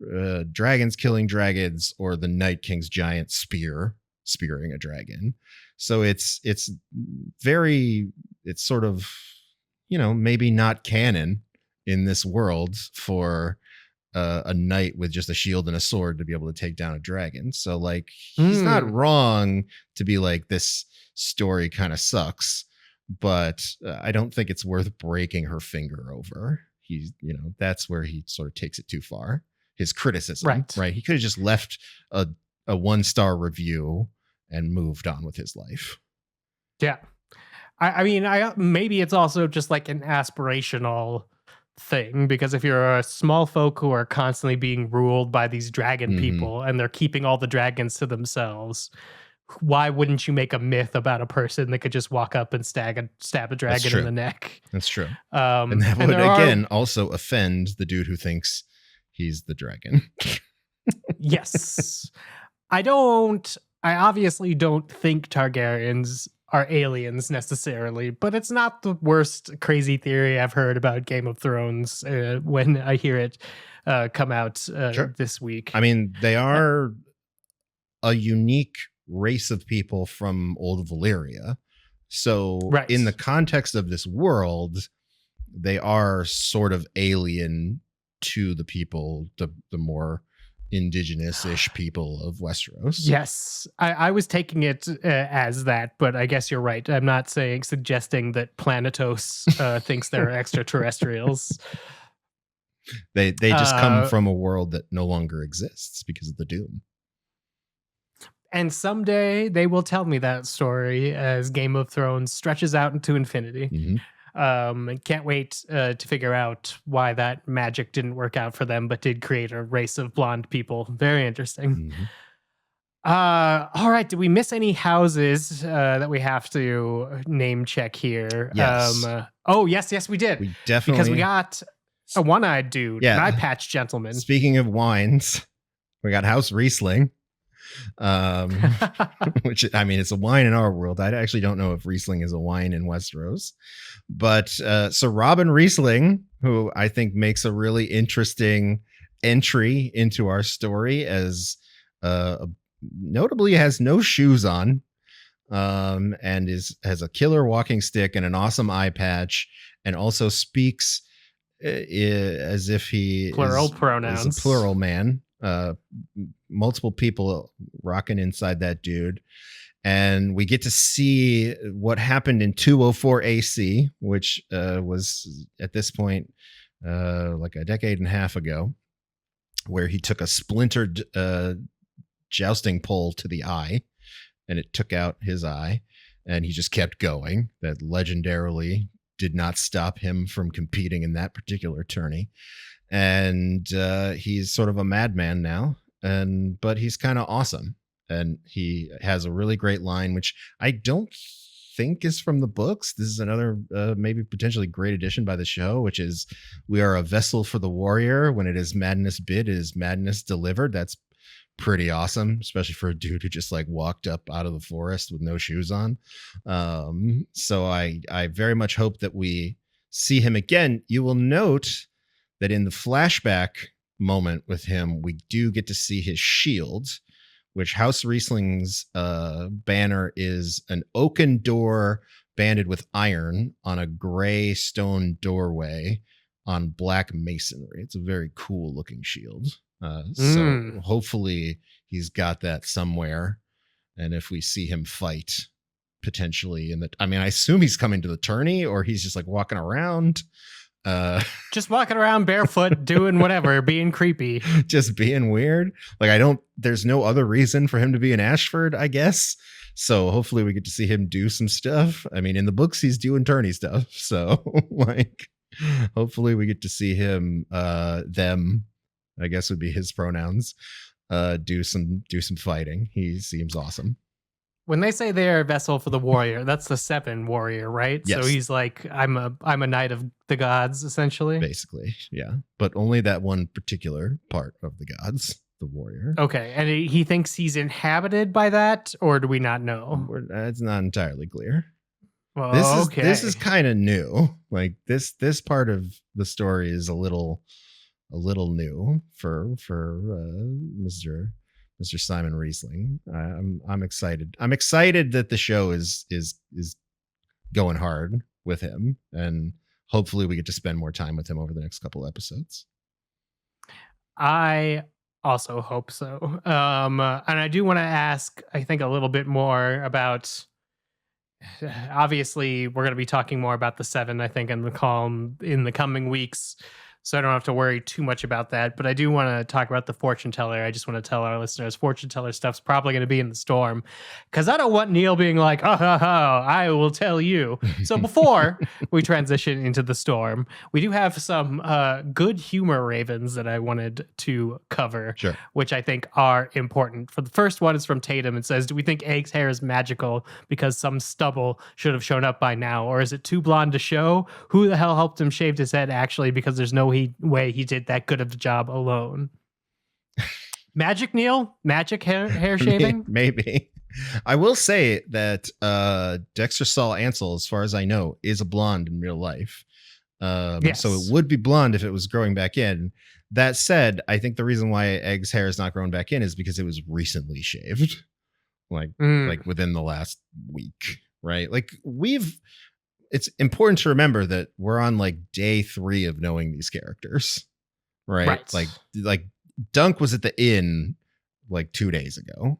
dragons killing dragons or the Night King's giant spearing a dragon. So it's sort of, maybe not canon in this world for a knight with just a shield and a sword to be able to take down a dragon. So like, he's not wrong to be like, this story kind of sucks. But I don't think it's worth breaking her finger over. He's, that's where he sort of takes it too far. His criticism, right? He could have just left a 1-star review and moved on with his life. Yeah. I mean, maybe it's also just like an aspirational thing, because if you're a small folk who are constantly being ruled by these dragon people and they're keeping all the dragons to themselves, why wouldn't you make a myth about a person that could just walk up and stab a dragon in the neck? That's true. And that would, again, also offend the dude who thinks he's the dragon. Yes. I obviously don't think Targaryens are aliens necessarily, but it's not the worst crazy theory I've heard about Game of Thrones when I hear it come out this week. I mean, they are a unique race of people from old Valyria. So in the context of this world, they are sort of alien to the people, the more indigenous-ish people of Westeros. Yes, I was taking it as that, but I guess you're right. I'm not suggesting that Planetos thinks they're extraterrestrials. They just come from a world that no longer exists because of the Doom. And someday they will tell me that story as Game of Thrones stretches out into infinity. And can't wait to figure out why that magic didn't work out for them, but did create a race of blonde people. Very interesting. All right. Did we miss any houses that we have to name check here? Yes. Yes, we did. We definitely, because we got a one-eyed dude, an eye patch gentleman. Speaking of wines, we got House Riesling. Which, I mean, it's a wine in our world. I actually don't know if Riesling is a wine in Westeros, but so Robin Riesling, who I think makes a really interesting entry into our story, as notably has no shoes on, and has a killer walking stick and an awesome eye patch, and also speaks as if he plural pronouns, is a plural man. Multiple people rocking inside that dude, and we get to see what happened in 204 AC, which was at this point like a decade and a half ago, where he took a splintered jousting pole to the eye, and it took out his eye, and he just kept going. That legendarily did not stop him from competing in that particular tourney. And he's sort of a madman now, but he's kind of awesome. And he has a really great line, which I don't think is from the books. This is another maybe potentially great addition by the show, which is, "We are a vessel for the warrior. When it is madness bid, it is madness delivered." That's pretty awesome, especially for a dude who just like walked up out of the forest with no shoes on. So I very much hope that we see him again. You will note that in the flashback moment with him, we do get to see his shield, which House Riesling's banner is an oaken door banded with iron on a gray stone doorway on black masonry. It's a very cool looking shield. So hopefully he's got that somewhere. And if we see him fight potentially I assume he's coming to the tourney, or he's just like walking around. Just walking around barefoot, doing whatever, being creepy, just being weird. Like, there's no other reason for him to be in Ashford, I guess. So hopefully we get to see him do some stuff. I mean, in the books, he's doing tourney stuff. So like, hopefully we get to see him, them, I guess would be his pronouns, do some fighting. He seems awesome. When they say they're a vessel for the warrior, that's the 7 warrior, right? So Yes. he's like, I'm a knight of the gods, essentially. Basically, yeah. But only that one particular part of the gods, the warrior. Okay, and he thinks he's inhabited by that, or do we not know? It's not entirely clear. Well, This is kind of new. Like this part of the story is a little new for Mr. Simon Riesling. I'm excited. I'm excited that the show is going hard with him, and hopefully we get to spend more time with him over the next couple episodes. I also hope so. And I do want to ask, I think, a little bit more about. Obviously, we're going to be talking more about the 7, I think, in the column in the coming weeks. So I don't have to worry too much about that. But I do want to talk about the fortune teller. I just want to tell our listeners fortune teller stuff's probably going to be in the storm, because I don't want Neil being like, oh, I will tell you. So before we transition into the storm, we do have some good humor ravens that I wanted to cover, Sure. which I think are important. For the first one is from Tatum. It says, do we think Egg's hair is magical because some stubble should have shown up by now? Or is it too blonde to show? Who the hell helped him shave his head actually? Because there's no way he did that good of a job alone. Magic, Neil? Magic hair shaving? Maybe. I will say that Dexter Saul Ansel, as far as I know, is a blonde in real life. Yes. So it would be blonde if it was growing back in. That said, I think the reason why Egg's hair is not growing back in is because it was recently shaved. Like within the last week, right? Like it's important to remember that we're on like day 3 of knowing these characters, right? Like Dunk was at the inn like 2 days ago.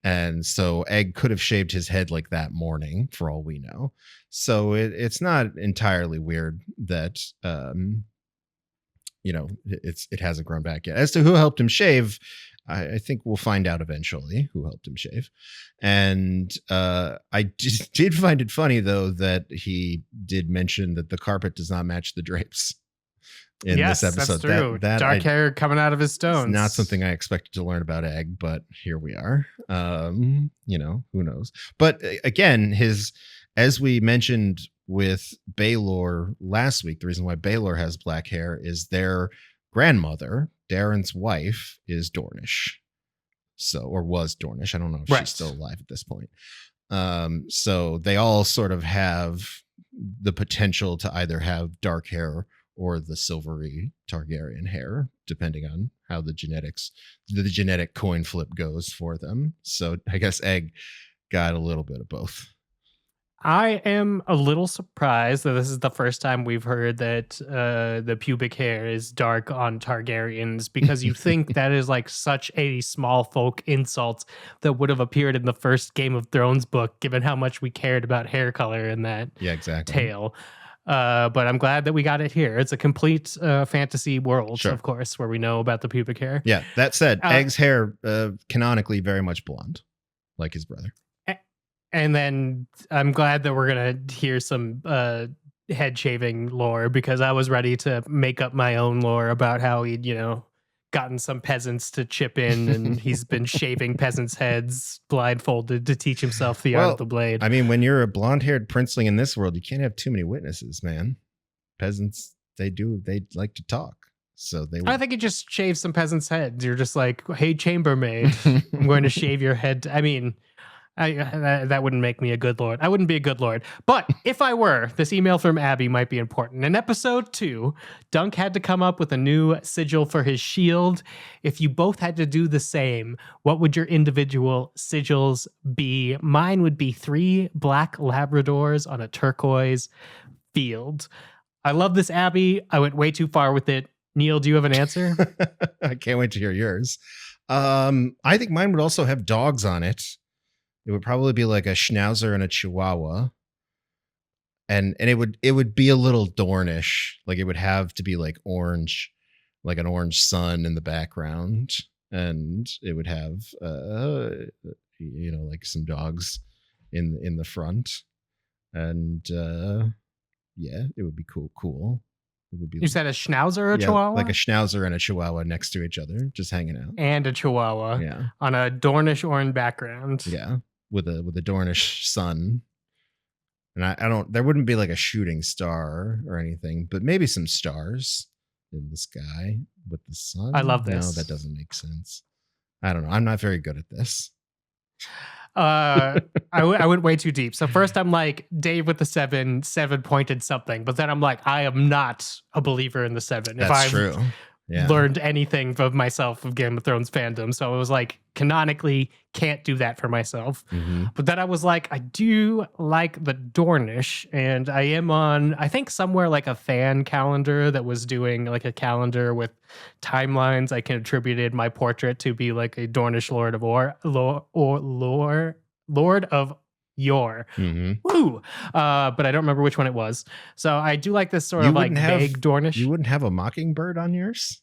And so Egg could have shaved his head like that morning for all we know. So it's not entirely weird that, it hasn't grown back yet. As to who helped him shave, I think we'll find out eventually who helped him shave. And I just did find it funny, though, that he did mention that the carpet does not match the drapes in this episode. That's true. That dark hair coming out of his stones. Not something I expected to learn about Egg, but here we are. Who knows? But again, as we mentioned with Baylor last week, the reason why Baylor has black hair is their grandmother, Darren's wife, is Dornish. Or was Dornish. I don't know if she's still alive at this point. So they all sort of have the potential to either have dark hair or the silvery Targaryen hair, depending on how the genetic coin flip goes for them. So I guess Egg got a little bit of both. I am a little surprised that this is the first time we've heard that the pubic hair is dark on Targaryens, because you think that is like such a small folk insult that would have appeared in the first Game of Thrones book, given how much we cared about hair color in that tale. But I'm glad that we got it here. It's a complete fantasy world, of course, where we know about the pubic hair. Yeah, that said, Egg's hair canonically very much blonde, like his brother. And then I'm glad that we're going to hear some head shaving lore, because I was ready to make up my own lore about how he'd, gotten some peasants to chip in and he's been shaving peasants' heads blindfolded to teach himself the art of the blade. I mean, when you're a blonde-haired princeling in this world, you can't have too many witnesses, man. Peasants, they like to talk. So I think you just shave some peasants' heads. You're just like, hey, chambermaid, I'm going to shave your head. I mean, that wouldn't make me a good lord. I wouldn't be a good lord. But if I were, this email from Abby might be important. In episode 2, Dunk had to come up with a new sigil for his shield. If you both had to do the same, what would your individual sigils be? Mine would be 3 black Labradors on a turquoise field. I love this, Abby. I went way too far with it. Neil, do you have an answer? I can't wait to hear yours. I think mine would also have dogs on it. It would probably be like a Schnauzer and a Chihuahua. And it would be a little Dornish. Like it would have to be like orange, like an orange sun in the background. And it would have like some dogs in the front. And it would be cool. It would be. You said a Schnauzer or a Chihuahua? Like a Schnauzer and a Chihuahua next to each other, just hanging out. And a Chihuahua on a Dornish orange background. Yeah. with a Dornish sun. And I don't, there wouldn't be like a shooting star or anything, but maybe some stars in the sky with the sun. I love this. No, that doesn't make sense. I don't know. I'm not very good at this. I went way too deep. So first I'm like, Dave with the seven pointed something, but then I'm like, I am not a believer in the seven. That's true. Yeah. Learned anything of myself of Game of Thrones fandom. So I was like, canonically can't do that for myself. Mm-hmm. But then I was like, I do like the Dornish, and I am on, I think somewhere like a fan calendar that was doing like a calendar with timelines. I contributed my portrait to be like a Dornish Lord of Lord of Yore. Mm-hmm. Woo! But I don't remember which one it was. So I do like this sort of like vague Dornish. You wouldn't have a mockingbird on yours?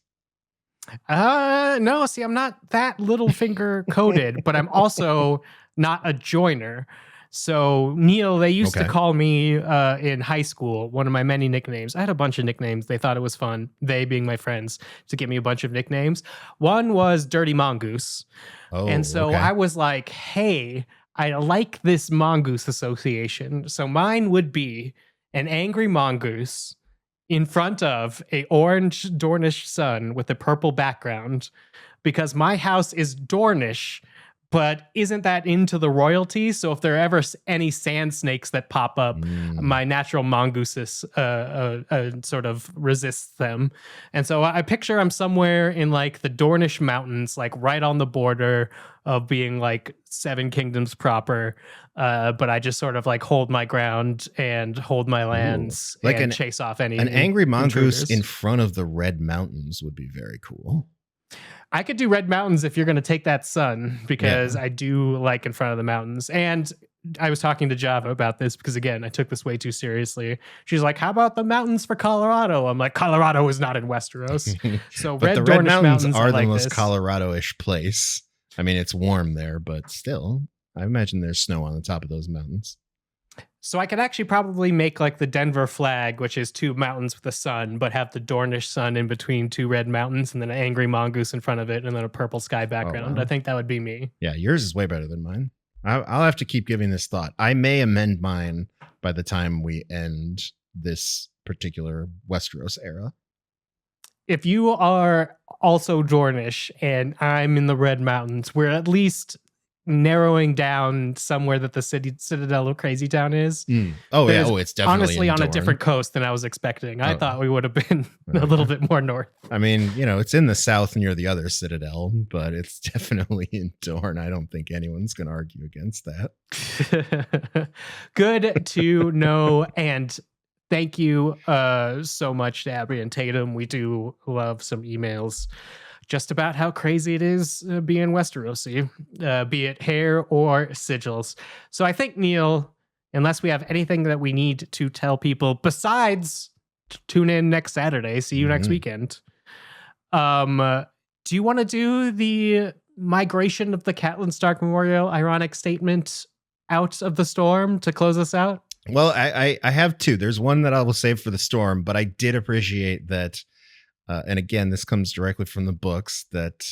No, see, I'm not that little finger coded, but I'm also not a joiner. So Neil, they used to call me in high school, one of my many nicknames. I had a bunch of nicknames. They thought it was fun, they being my friends, to give me a bunch of nicknames. One was Dirty Mongoose. Oh, and so I was like, hey, I like this mongoose association. So mine would be an angry mongoose in front of a orange Dornish sun with a purple background, because my house is Dornish, but isn't that into the royalty? So if there are ever any sand snakes that pop up, my natural mongooses sort of resists them. And so I picture I'm somewhere in like the Dornish mountains, like right on the border of being like Seven Kingdoms proper. But I just sort of like hold my ground and hold my lands and chase off any an angry mongoose intruders. In front of the Red Mountains would be very cool. I could do Red Mountains if you're going to take that sun, because I do like in front of the mountains. And I was talking to Java about this because, again, I took this way too seriously. She's like, how about the mountains for Colorado? I'm like, Colorado is not in Westeros. So but Red the Red Dornish Mountains are like the most this. Colorado-ish place. I mean, it's warm there, but still, I imagine there's snow on the top of those mountains. So I could actually probably make like the Denver flag, which is two mountains with a sun, but have the Dornish sun in between two red mountains, and then an angry mongoose in front of it, and then a purple sky background. wow. I think that would be me. Yeah, yours is way better than mine. I'll have to keep giving this thought. I may amend mine by the time we end this particular Westeros era. If you are also Dornish and I'm in the Red Mountains, we're at least narrowing down somewhere that the Citadel of Crazy Town is. Oh, yeah. Oh, it's definitely honestly on Dorne. a different coast than I was expecting. I thought we would have been a little bit more north. I mean, you know, it's in the south near the other Citadel, but it's definitely in Dorne. I don't think anyone's going to argue against that. Good to know. And thank you so much to Abby and Tatum. We do love some emails just about how crazy it is being Westerosi, be it hair or sigils. So I think, Neil, unless we have anything that we need to tell people besides tune in next Saturday, see you next weekend. Do you want to do the migration of the Catelyn Stark Memorial ironic statement out of the storm to close us out? Well, I have two. There's one that I will save for the storm, but I did appreciate that. And again, this comes directly from the books, that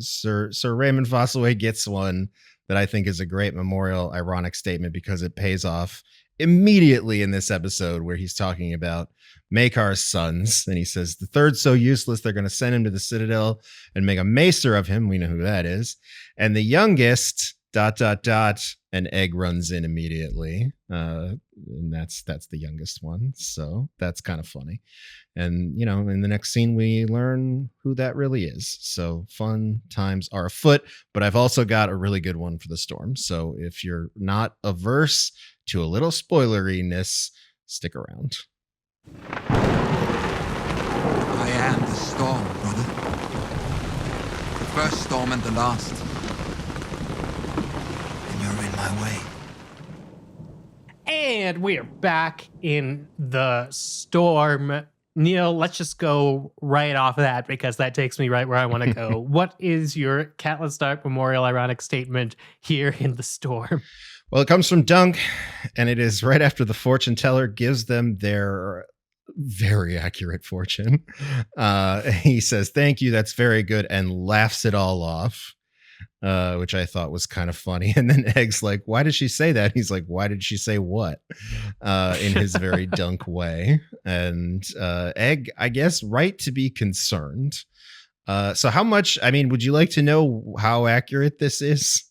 Sir Raymond Fosselway gets one that I think is a great memorial ironic statement, because it pays off immediately in this episode where he's talking about Maekar's sons. And he says, the third's so useless, they're going to send him to the Citadel and make a maester of him. We know who that is. And the youngest ... and Egg runs in immediately. And that's the youngest one. So that's kind of funny. And, you know, in the next scene, we learn who that really is. So fun times are afoot, but I've also got a really good one for the storm. So if you're not averse to a little spoileriness, stick around. I am the storm, brother. The first storm and the last. And you're in my way. And we are back in the storm. Neil, let's just go right off of that, because that takes me right where I want to go. What is your Catelyn Stark Memorial ironic statement here in the storm? Well, it comes from Dunk, and it is right after the fortune teller gives them their very accurate fortune. He says, thank you, that's very good, and laughs it all off. which I thought was kind of funny. And then Egg's like, why did she say that? He's like, why did she say what? In his very Dunk way. And Egg, I guess, right to be concerned. So how much, I mean, would you like to know how accurate this is?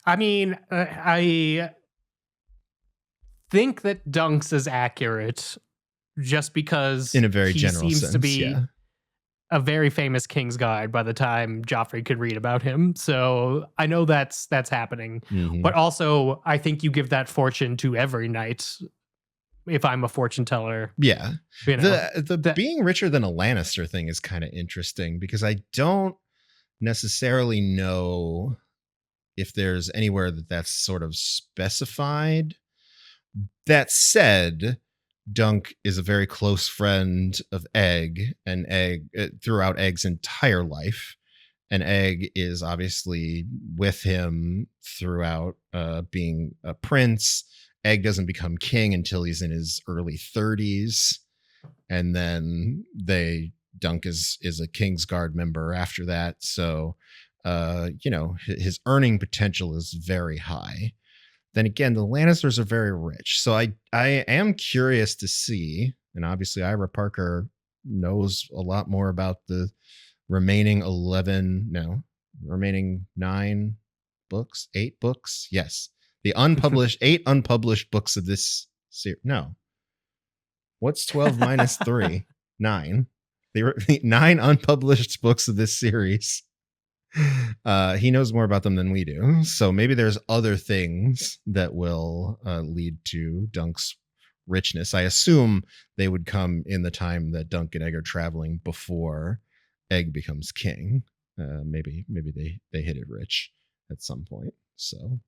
I mean, I think that Dunk's is accurate just because In a very he general seems sense, to be yeah. a very famous king's guide by the time Joffrey could read about him. So I know that's happening. Mhm. But also, I think you give that fortune to every knight if I'm a fortune teller. Yeah. You know, The being richer than a Lannister thing is kind of interesting because I don't necessarily know if there's anywhere that's sort of specified. That said, Dunk is a very close friend of Egg, and Egg throughout Egg's entire life. And Egg is obviously with him throughout being a prince. Egg doesn't become king until he's in his early 30s. And then Dunk is a Kingsguard member after that. So, his earning potential is very high. Then again, the Lannisters are very rich. So I am curious to see, and obviously Ira Parker knows a lot more about the remaining 9 books, 8 books. Yes. The unpublished, 8 unpublished books of this series. No. What's 12 minus 3? 9. The 9 unpublished books of this series. He knows more about them than we do. So maybe there's other things that will lead to Dunk's richness. I assume they would come in the time that Dunk and Egg are traveling before Egg becomes king. Maybe they hit it rich at some point. So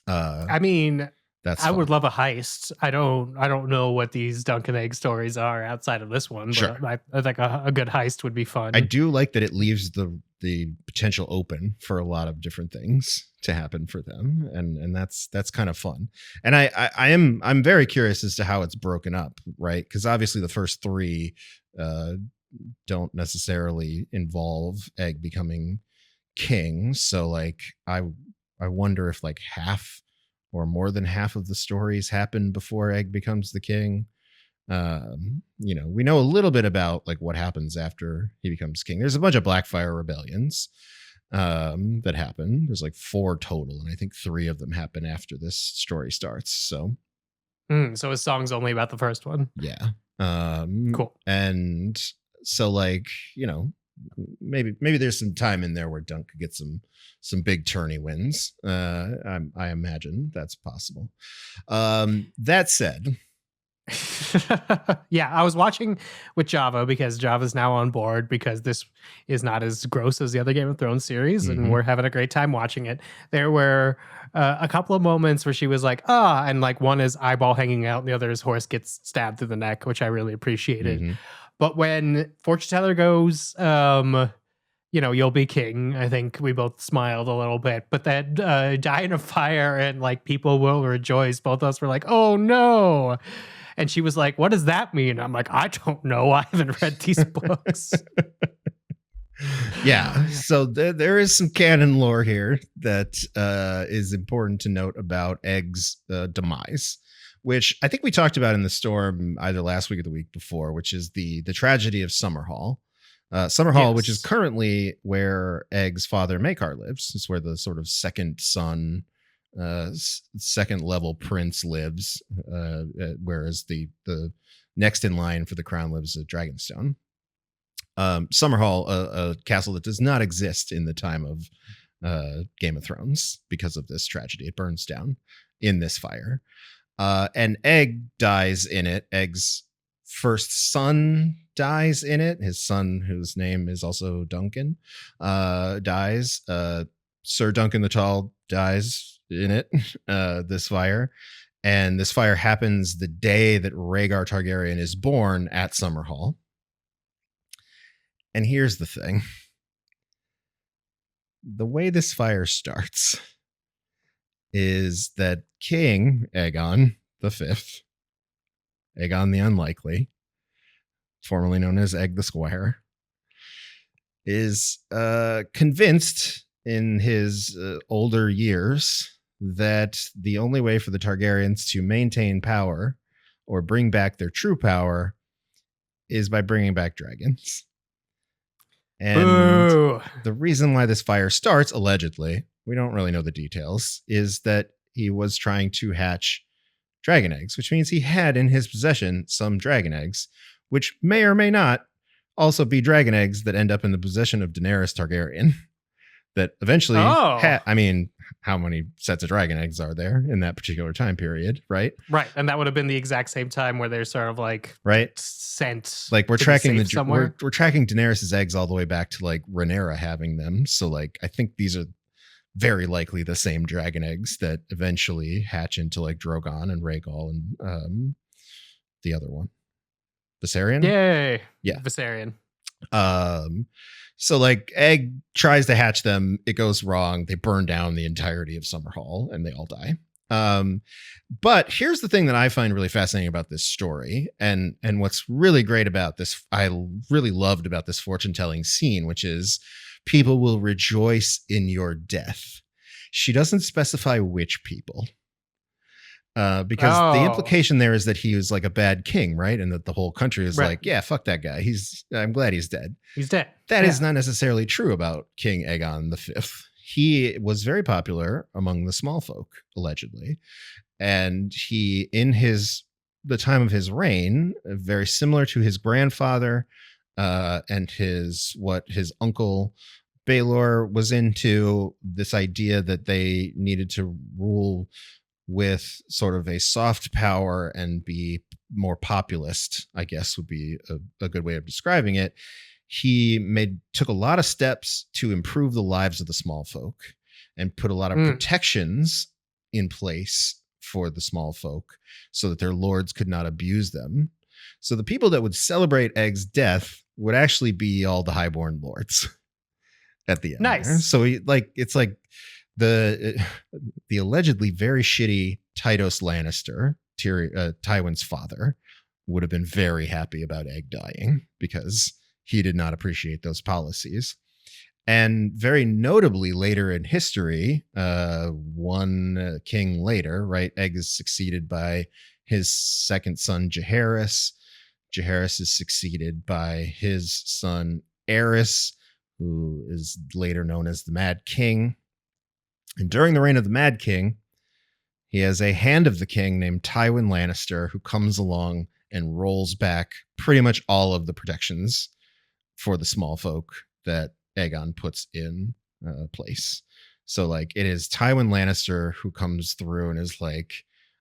I mean, that's I would love a heist. I don't know what these Dunk and Egg stories are outside of this one, Sure. but I think a good heist would be fun. I do like that it leaves the potential open for a lot of different things to happen for them, and that's kind of fun. And I'm very curious as to how it's broken up, right? Because obviously the first 3 don't necessarily involve Egg becoming king. So like I wonder if like half or more than half of the stories happen before Egg becomes the king. We know a little bit about like what happens after he becomes king. There's a bunch of Blackfire rebellions that happen. There's like 4 total, and I think 3 of them happen after this story starts. So so his song's only about the first one. yeah. Cool. And so like, maybe there's some time in there where Dunk could get some big tourney wins. I imagine that's possible. That said, yeah, I was watching with Java because Java's now on board because this is not as gross as the other Game of Thrones series, and we're having a great time watching it. There were a couple of moments where she was like, and like one is eyeball hanging out and the other is horse gets stabbed through the neck, which I really appreciated. But when fortune teller goes, you'll be king, I think we both smiled a little bit. But then die in a fire and like people will rejoice. Both of us were like, oh no. And she was like, what does that mean? I'm like, I don't know. I haven't read these books. Yeah. So there is some canon lore here that is important to note about Egg's demise, which I think we talked about in the storm either last week or the week before, which is the tragedy of Summerhall. Summerhall, which is currently where Egg's father Maekar lives. It's where the sort of second son, second level prince lives, whereas the next in line for the crown lives at Dragonstone. Summerhall, a castle that does not exist in the time of Game of Thrones because of this tragedy. It burns down in this fire. And Egg dies in it. Egg's first son dies in it. His son, whose name is also Duncan, dies. Sir Duncan the Tall dies in it, this fire. And this fire happens the day that Rhaegar Targaryen is born at Summerhall. And here's the thing. The way this fire starts is that King Aegon V, Aegon the Unlikely, formerly known as Egg the Squire, is convinced in his older years that the only way for the Targaryens to maintain power or bring back their true power is by bringing back dragons. And Boo. the reason why this fire starts, allegedly, we don't really know the details, is that he was trying to hatch dragon eggs, which means he had in his possession some dragon eggs, which may or may not also be dragon eggs that end up in the possession of Daenerys Targaryen. That eventually, I mean, how many sets of dragon eggs are there in that particular time period, right? Right, and that would have been the exact same time where they're sort of like sent. Like we're to be tracking safe somewhere. we're tracking Daenerys's eggs all the way back to like Rhaenyra having them. So like I think these are very likely the same dragon eggs that eventually hatch into like Drogon and Rhaegal and the other one, Viserion. Yay! Yeah, Viserion. So like Egg tries to hatch them, it goes wrong. They burn down the entirety of Summerhall and they all die. But here's the thing that I find really fascinating about this story, and what's really great about this, I really loved about this fortune telling scene, which is people will rejoice in your death. She doesn't specify which people. Because the implication there is that he was like a bad king, right? And that the whole country is like, yeah, fuck that guy. I'm glad he's dead. He's dead. That is not necessarily true about King Aegon V. He was very popular among the small folk, allegedly. And he, in the time of his reign, very similar to his grandfather and his uncle Baelor was into, this idea that they needed to rule with sort of a soft power and be more populist, I guess would be a good way of describing it. He took a lot of steps to improve the lives of the small folk and put a lot of protections in place for the small folk so that their lords could not abuse them. So the people that would celebrate Egg's death would actually be all the highborn lords at the end. Nice. There. So it's like the allegedly very shitty Tydos Lannister, Tywin's father, would have been very happy about Egg dying because he did not appreciate those policies. And very notably later in history, one king later, right, Egg is succeeded by his second son, Jaehaerys. Jaehaerys is succeeded by his son, Aerys, who is later known as the Mad King. And during the reign of the Mad King, he has a hand of the king named Tywin Lannister who comes along and rolls back pretty much all of the protections for the small folk that Aegon puts in place. So like it is Tywin Lannister who comes through and is like,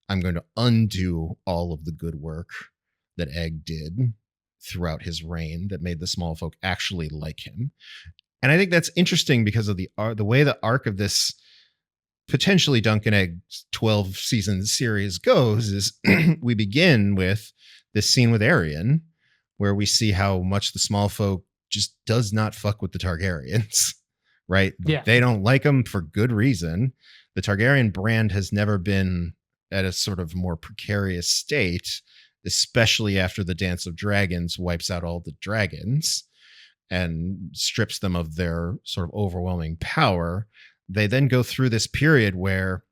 I'm going to undo all of the good work that Egg did throughout his reign that made the small folk actually like him. And I think that's interesting because of the way the arc of this potentially Duncan Egg's 12 season series goes is we begin with this scene with Aerion where we see how much the small folk just does not fuck with the Targaryens, right? Yeah. They don't like them for good reason. The Targaryen brand has never been at a sort of more precarious state, especially after the Dance of Dragons wipes out all the dragons and strips them of their sort of overwhelming power. They then go through this period where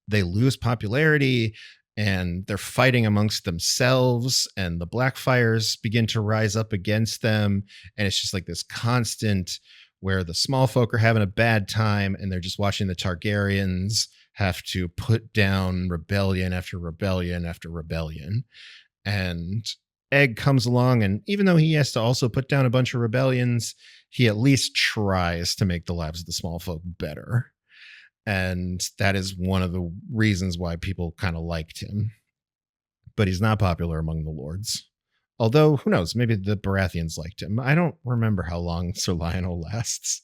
they lose popularity and they're fighting amongst themselves and the Blackfires begin to rise up against them. And it's just like this constant where the small folk are having a bad time and they're just watching the Targaryens have to put down rebellion after rebellion after rebellion. And Egg comes along, and even though he has to also put down a bunch of rebellions, he at least tries to make the lives of the small folk better. And that is one of the reasons why people kind of liked him. But he's not popular among the lords. Although, who knows, maybe the Baratheons liked him. I don't remember how long Sir Lionel lasts.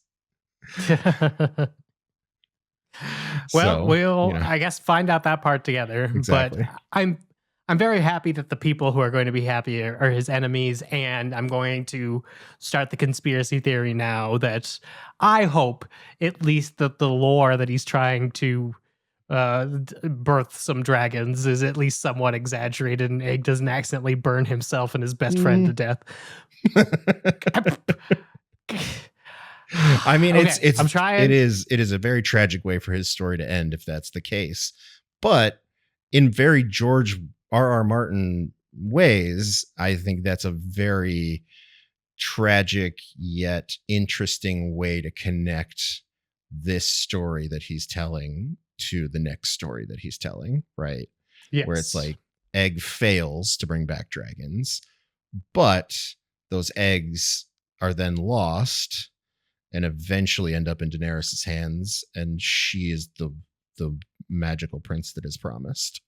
Well, we'll, I guess, find out that part together. Exactly. But I'm very happy that the people who are going to be happy are his enemies, and I'm going to start the conspiracy theory now that I hope at least that the lore that he's trying to birth some dragons is at least somewhat exaggerated, and Egg doesn't accidentally burn himself and his best friend to death. I mean, Okay, I'm trying. it is a very tragic way for his story to end if that's the case. But in very George R.R. Martin ways, I think that's a very tragic yet interesting way to connect this story that he's telling to the next story that he's telling, right? Yes. Where it's like Egg fails to bring back dragons, but those eggs are then lost and eventually end up in Daenerys' hands, and she is the magical prince that is promised,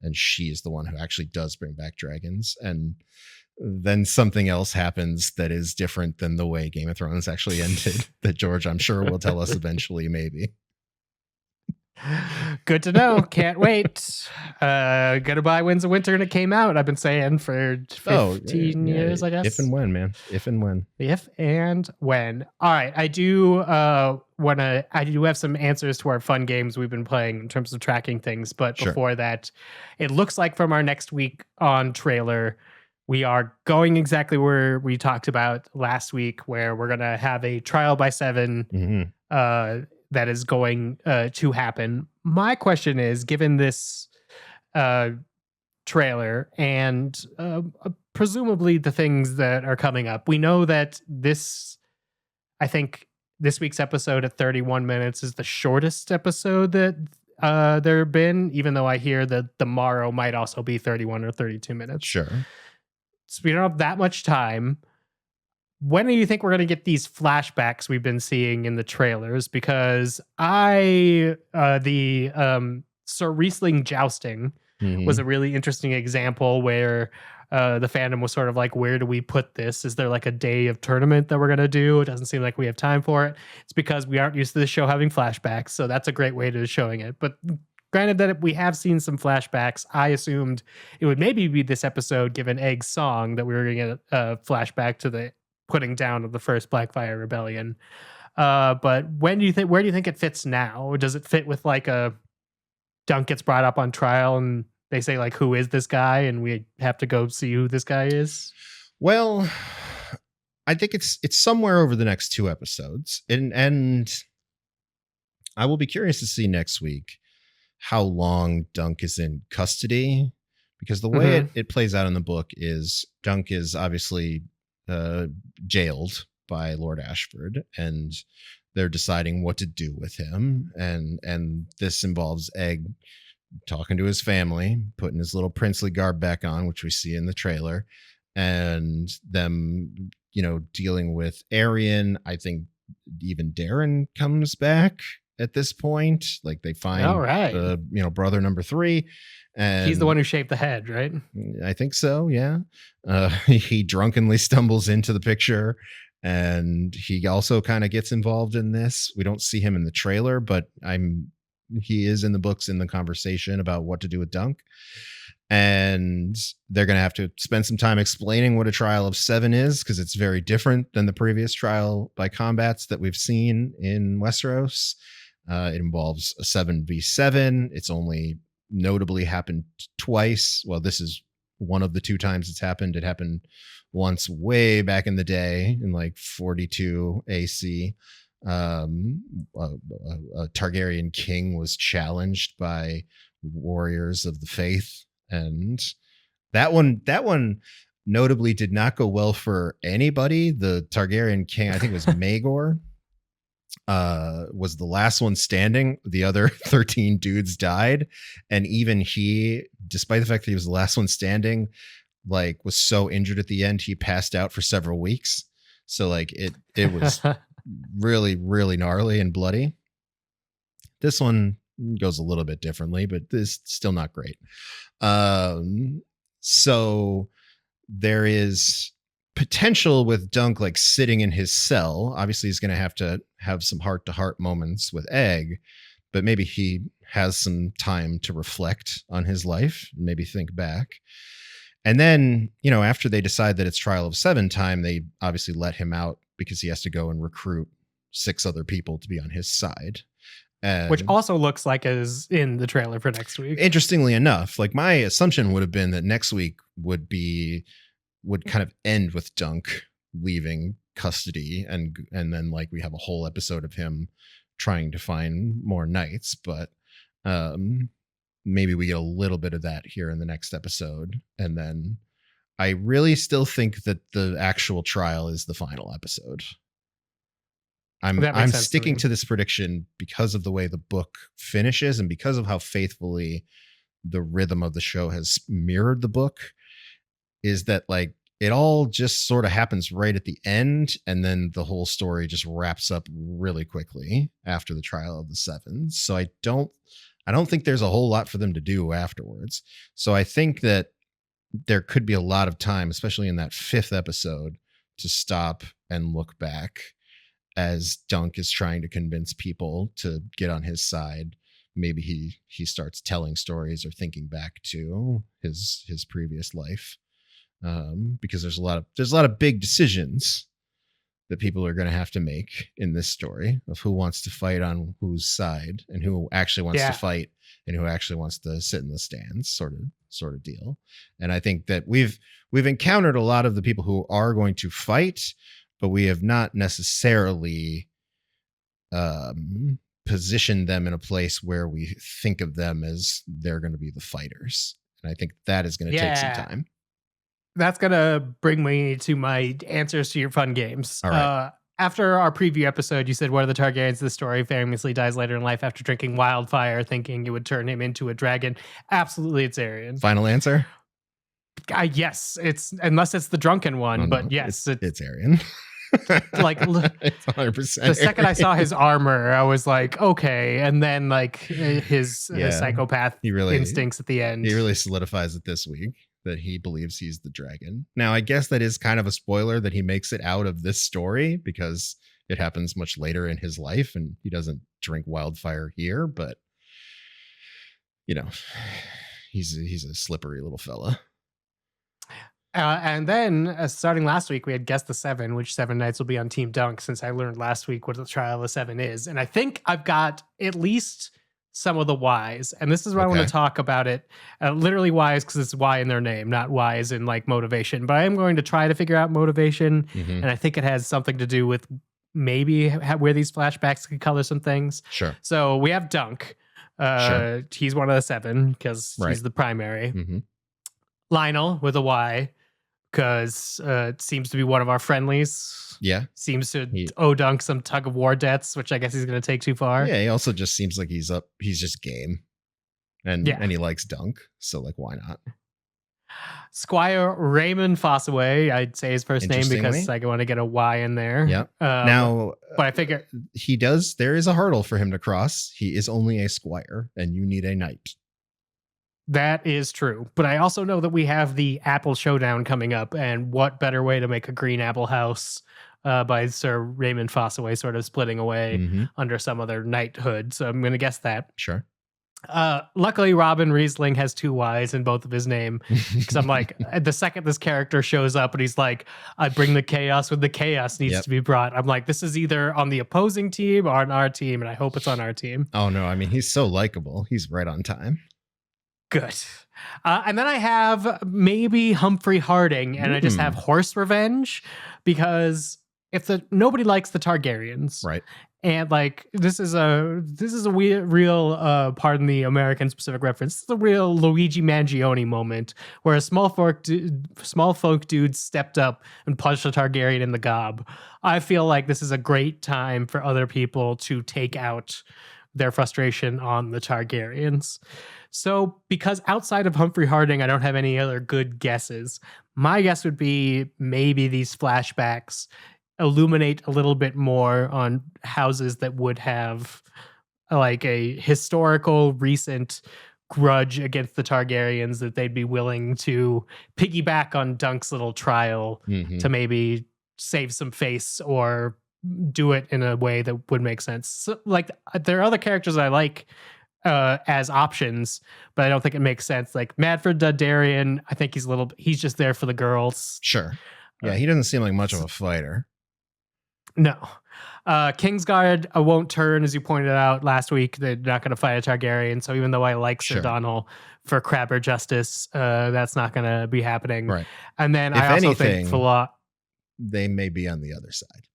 and she is the one who actually does bring back dragons. And then something else happens that is different than the way Game of Thrones actually ended, that George, I'm sure, will tell us eventually, maybe. Good to know. Can't wait. Gonna buy Winds of Winter, and it came out. I've been saying for 15 years, I guess. If and when, man. If and when. If and when. All right. I do have some answers to our fun games we've been playing in terms of tracking things. But before that, it looks like from our next week on trailer, we are going exactly where we talked about last week, where we're gonna have a trial by 7 that is going to happen. My question is, given this trailer and presumably the things that are coming up, we know that I think this week's episode at 31 minutes is the shortest episode that there have been, even though I hear that tomorrow might also be 31 or 32 minutes. Sure. So we don't have that much time. When do you think we're going to get these flashbacks we've been seeing in the trailers? Because the Sir Riesling jousting was a really interesting example where the fandom was sort of like, where do we put this? Is there like a day of tournament that we're going to do? It doesn't seem like we have time for it. It's because we aren't used to the show having flashbacks. So that's a great way to showing it. But granted that we have seen some flashbacks, I assumed it would maybe be this episode, given Egg's song, that we were going to get a flashback to the putting down of the first Blackfire Rebellion. But where do you think it fits now? Does it fit with like a Dunk gets brought up on trial and they say like, who is this guy? And we have to go see who this guy is. Well, I think it's somewhere over the next 2 episodes. And I will be curious to see next week how long Dunk is in custody, because the way it plays out in the book is Dunk is obviously jailed by Lord Ashford, and they're deciding what to do with him, and this involves Egg talking to his family, putting his little princely garb back on, which we see in the trailer, and them dealing with Arian. I think even Darren comes back at this point. Like they find brother number 3. And he's the one who shaved the head, right? I think so, yeah. He drunkenly stumbles into the picture, and he also kind of gets involved in this. We don't see him in the trailer, but he is in the books in the conversation about what to do with Dunk. And they're going to have to spend some time explaining what a trial of 7 is, because it's very different than the previous trial by combats that we've seen in Westeros. It involves a 7v7. It's only notably happened twice. Well, this is one of the 2 times it's happened. It happened once way back in the day in like 42 AC. A Targaryen king was challenged by warriors of the faith, and that one notably did not go well for anybody. The Targaryen king, I think it was Maegor, was the last one standing. The other 13 dudes died, and even he, despite the fact that he was the last one standing, like was so injured at the end he passed out for several weeks. So like it was really, really gnarly and bloody. This one goes a little bit differently, but this still not great. So there is potential with Dunk like sitting in his cell. Obviously he's going to have some heart-to-heart moments with Egg, but maybe he has some time to reflect on his life, maybe think back. And then, after they decide that it's trial of 7 time, they obviously let him out because he has to go and recruit 6 other people to be on his side. Which also looks like is in the trailer for next week. Interestingly enough, like my assumption would have been that next week would kind of end with Dunk leaving custody, and then like we have a whole episode of him trying to find more knights, but maybe we get a little bit of that here in the next episode. And then I really still think that the actual trial is the final episode. I'm sticking to this prediction because of the way the book finishes and because of how faithfully the rhythm of the show has mirrored the book, is that like it all just sort of happens right at the end, and then the whole story just wraps up really quickly after the trial of the seven. So I don't think there's a whole lot for them to do afterwards. So I think that there could be a lot of time, especially in that 5th episode, to stop and look back as Dunk is trying to convince people to get on his side. Maybe he starts telling stories or thinking back to his previous life. Because there's a lot of big decisions that people are going to have to make in this story of who wants to fight on whose side and who actually wants to fight and who actually wants to sit in the stands, sort of deal. And I think that we've encountered a lot of the people who are going to fight, but we have not necessarily positioned them in a place where we think of them as they're going to be the fighters. And I think that is going to take some time. That's going to bring me to my answers to your fun games. All right. After our preview episode, you said one of the Targaryens of the story famously dies later in life after drinking wildfire, thinking it would turn him into a dragon. Absolutely, it's Aerion. Final answer? Yes, it's unless it's the drunken one, but yes. It's Aerion. Like it's 100%. The second I saw his armor, I was like, okay. And then like his psychopath instincts at the end. He really solidifies it this week that he believes he's the dragon. Now, I guess that is kind of a spoiler that he makes it out of this story because it happens much later in his life and he doesn't drink wildfire here, but you know, he's a slippery little fella. And then starting last week, we had Guess the Seven, which 7 nights will be on Team Dunk, since I learned last week what the Trial of the Seven is. And I think I've got at least some of the whys. And this is why I want to talk about it. Literally whys because it's Y in their name, not whys in like motivation. But I am going to try to figure out motivation. And I think it has something to do with maybe where these flashbacks could color some things. Sure. So we have Dunk. He's one of the 7 because he's the primary. Lionel with a Y, because it seems to be one of our friendlies. Yeah. Seems to owe Dunk some tug of war debts, which I guess he's going to take too far. Yeah, he also just seems like he's just game. And he likes Dunk, so like why not? Squire Raymond Fossaway, I'd say his first name because I want to get a Y in there. Yeah. Now, but I figure there is a hurdle for him to cross. He is only a squire, and you need a knight. That is true. But I also know that we have the Apple Showdown coming up, and what better way to make a green apple house by Sir Raymond Fossaway sort of splitting away under some other knighthood. So I'm going to guess that. Sure. Luckily, Robin Riesling has 2 Y's in both of his name. Because I'm like, the second this character shows up and he's like, I bring the chaos when the chaos needs to be brought. I'm like, this is either on the opposing team or on our team, and I hope it's on our team. Oh, no. I mean, he's so likable. He's right on time. Good. And then I have maybe Humphrey Harding, and I just have horse revenge because nobody likes the Targaryens, right? And like this is a real pardon the American specific reference. This is a real Luigi Mangione moment where a small folk dude stepped up and punched a Targaryen in the gob. I feel like this is a great time for other people to take out their frustration on the Targaryens. So, because outside of Humphrey Harding, I don't have any other good guesses. My guess would be maybe these flashbacks illuminate a little bit more on houses that would have like a historical recent grudge against the Targaryens that they'd be willing to piggyback on Dunk's little trial to maybe save some face or do it in a way that would make sense. So, like, there are other characters I like as options, but I don't think it makes sense. Like Madford Dondarrion, I think he's just there for the girls. Sure. Yeah, he doesn't seem like much of a fighter. No. Kingsguard won't turn, as you pointed out last week. They're not going to fight a Targaryen. So even though I like Sir Donal for Crabber justice, that's not going to be happening. Right. And then I also think they may be on the other side,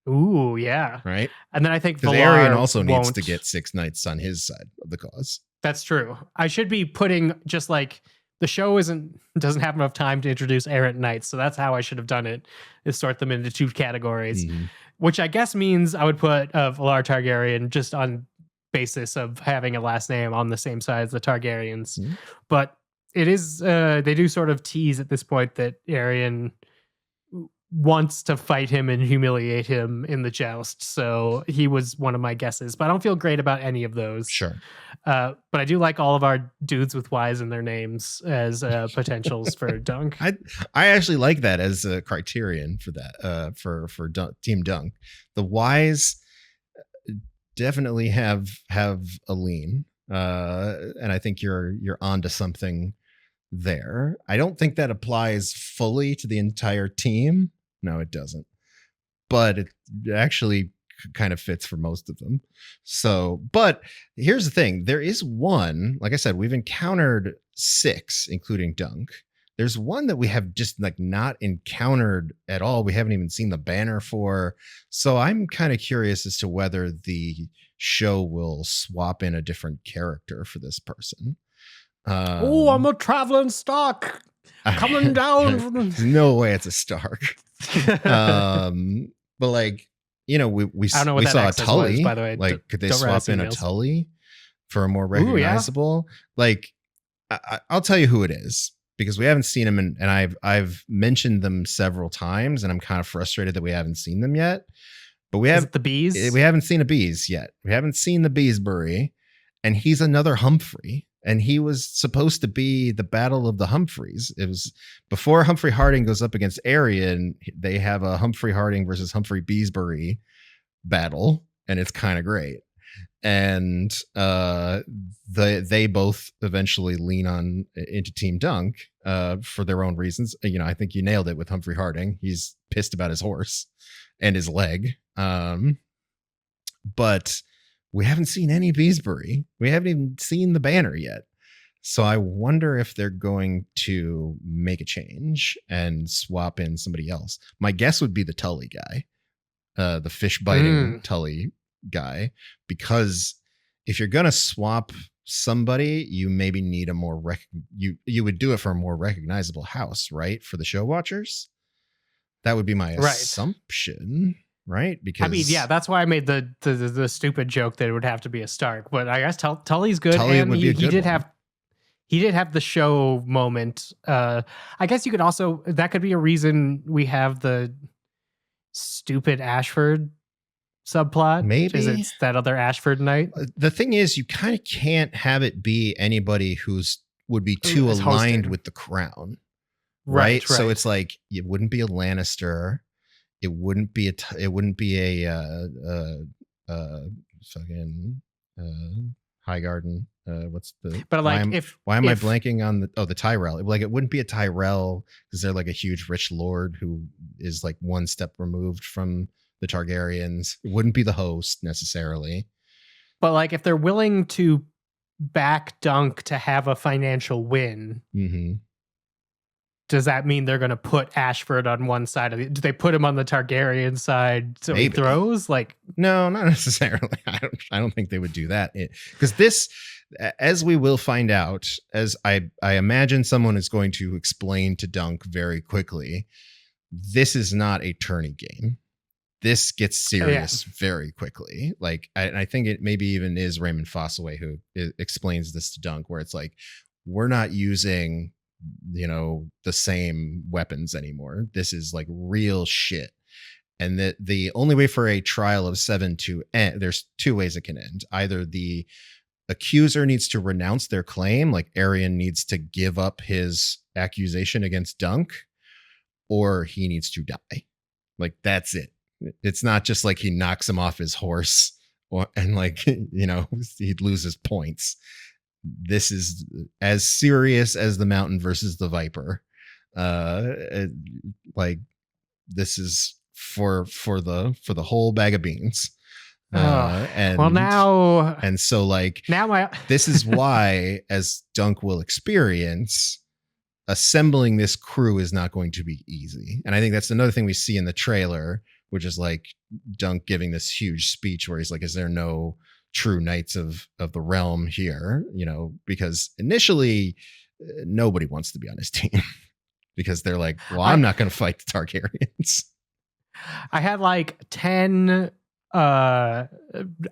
Ooh, yeah. right? And then I think Because Valar Arian also needs won't- to get 6 knights on his side of the cause. That's true. I should be putting just like the show doesn't have enough time to introduce errant knights, so that's how I should have done it, is sort them into 2 categories, which I guess means I would put Valar Targaryen just on basis of having a last name on the same side as the Targaryens. But it is they do sort of tease at this point that Arian wants to fight him and humiliate him in the joust, so he was one of my guesses, but I don't feel great about any of those. Sure. But I do like all of our dudes with Ys in their names as potentials for Dunk. I actually like that as a criterion for that, for Team Dunk. The Ys definitely have a lean, and I think you're onto something there. I don't think that applies fully to the entire team. No, it doesn't. But it actually kind of fits for most of them. So, but here's the thing. There is one, like I said, we've encountered 6, including Dunk. There's one that we have just like not encountered at all. We haven't even seen the banner for. So I'm kind of curious as to whether the show will swap in a different character for this person. I'm a traveling stock coming down. There's no way it's a Stark. But like, you know, we I don't know what we that saw a access Tully. was, by the way. Like, could they Don't write us swap in a emails. Tully for a more Ooh, yeah. recognizable? Like, I'll tell you who it is, because we haven't seen them, and I've mentioned them several times, and I'm kind of frustrated that we haven't seen them yet. But we Is have it the bees? we haven't seen a Bees yet. We haven't seen the Beesbury, and he's another Humphrey. And he was supposed to be the Battle of the Humphreys. It was before Humphrey Harding goes up against Arian. They have a Humphrey Harding versus Humphrey Beesbury battle, and it's kind of great. And they both eventually lean on into Team Dunk for their own reasons. You know, I think you nailed it with Humphrey Harding. He's pissed about his horse and his leg. But we haven't seen any Beesbury. We haven't even seen the banner yet. So I wonder if they're going to make a change and swap in somebody else. My guess would be the Tully guy, the fish biting Tully guy, because if you're going to swap somebody, you maybe need a more you would do it for a more recognizable house, right? For the show watchers. That would be my assumption. Right, because I mean, yeah, that's why I made the stupid joke that it would have to be a Stark. But I guess Tully's good, Tully and would be a he good did one. have the show moment. I guess you could also, that could be a reason we have the stupid Ashford subplot. Maybe. Is it's that other Ashford knight. The thing is, you kind of can't have it be anybody would be too As aligned hosted. with the crown, right? So Right. it's like it wouldn't be a Lannister. It wouldn't be a fucking Highgarden. What's the? But why like, am, if why am I if- blanking on the Tyrell? Like, it wouldn't be a Tyrell because they're like a huge rich lord who is like one step removed from the Targaryens. It wouldn't be the host necessarily. But like, if they're willing to back Dunk to have a financial win, Mm-hmm. does that mean they're going to put Ashford on one side of it? Do they put him on the Targaryen side so he Maybe. throws? Like, No, not necessarily. I don't think they would do that, because this, as we will find out, as I imagine someone is going to explain to Dunk very quickly, this is not a tourney game. This gets serious very quickly. Like, I think it maybe even is Raymond Fossaway who explains this to Dunk, where it's like, we're not using, you know, the same weapons anymore. This is like real shit. And that the only way for a trial of 7 to end, there's 2 ways it can end. Either the accuser needs to renounce their claim, like Arian needs to give up his accusation against Dunk, or he needs to die. Like, that's it. It's not just like he knocks him off his horse and like, you know, he'd lose his points. This is as serious as the Mountain versus the Viper. Like, this is for the whole bag of beans. And so like now this is why, as Dunk will experience, assembling this crew is not going to be easy. And I think that's another thing we see in the trailer, which is like Dunk giving this huge speech where he's like, is there no true knights of the realm here? You know, because initially nobody wants to be on his team because they're like, well, I'm not going to fight the Targaryens. I had like 10 on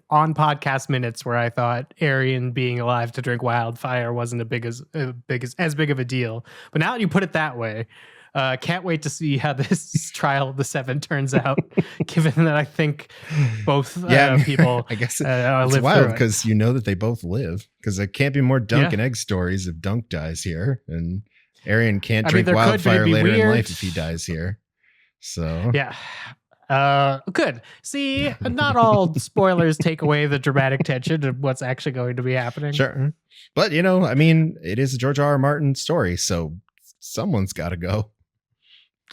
podcast minutes where I thought Aerion being alive to drink wildfire wasn't as big of a deal. But now that you put it that way, can't wait to see how this trial of the seven turns out, given that I think both people I guess it's wild because you know that they both live, because there can't be more Dunk and Egg stories if Dunk dies here, and Aerion can't drink wildfire later in life if he dies here. So yeah. Good. See, not all spoilers take away the dramatic tension of what's actually going to be happening. Sure. But, you know, I mean, it is a George R.R. Martin story, so someone's got to go.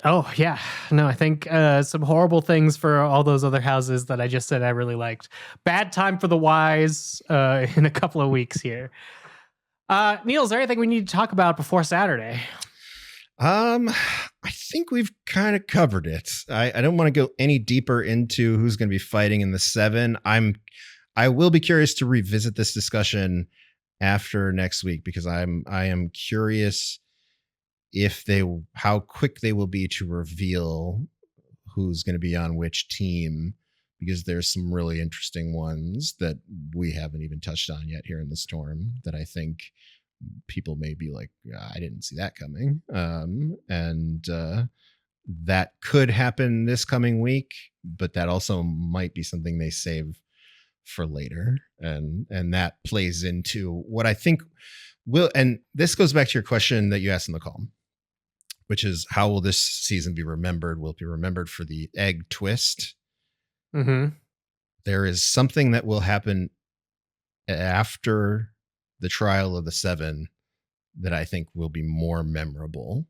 Oh, yeah. No, I think some horrible things for all those other houses that I just said I really liked. Bad time for the wise in a couple of weeks here. Neil, is there anything we need to talk about before Saturday? I think we've kind of covered it. I don't want to go any deeper into who's going to be fighting in the seven. I will be curious to revisit this discussion after next week, because I am curious how quick they will be to reveal who's going to be on which team, because there's some really interesting ones that we haven't even touched on yet here in the Storm that I think people may be like, I didn't see that coming. And that could happen this coming week, but that also might be something they save for later. And that plays into what I think will, and this goes back to your question that you asked in the call, which is, how will this season be remembered? Will it be remembered for the egg twist? Mm-hmm. There is something that will happen after the trial of the seven that I think will be more memorable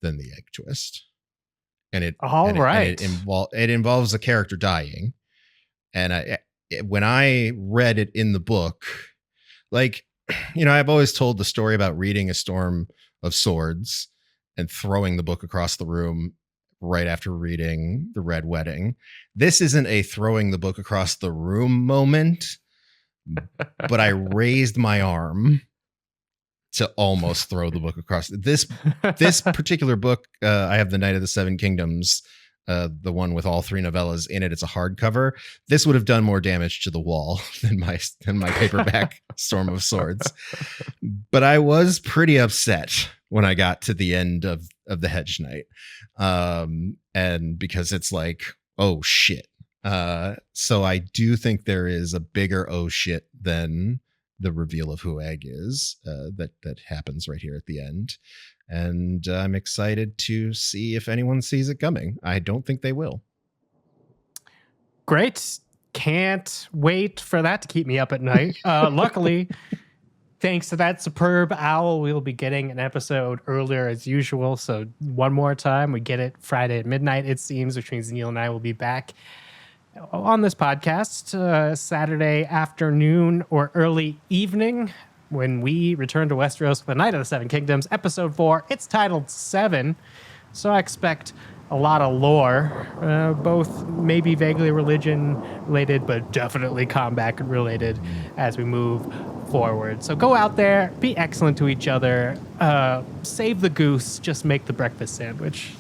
than the egg twist. And it involves a character dying. And when I read it in the book, like, you know, I've always told the story about reading A Storm of Swords and throwing the book across the room right after reading The Red Wedding. This isn't a throwing the book across the room moment, but I raised my arm to almost throw the book across. This particular book, I have The Night of the Seven Kingdoms, the one with all three novellas in it. It's a hardcover. This would have done more damage to the wall than my paperback Storm of Swords. But I was pretty upset when I got to the end of the Hedge Knight, and because it's like, oh shit. So I do think there is a bigger oh shit than the reveal of who Egg is, that happens right here at the end. And I'm excited to see if anyone sees it coming. I don't think they will. Great. Can't wait for that to keep me up at night. Luckily, thanks to that superb owl, we'll be getting an episode earlier as usual. So one more time, we get it Friday at midnight, it seems, which means Neil and I will be back on this podcast Saturday afternoon or early evening when we return to Westeros for the Night of the Seven Kingdoms, episode 4. It's titled 7, so I expect a lot of lore, both maybe vaguely religion related, but definitely combat related as we move forward. So go out there, be excellent to each other, save the goose, just make the breakfast sandwich.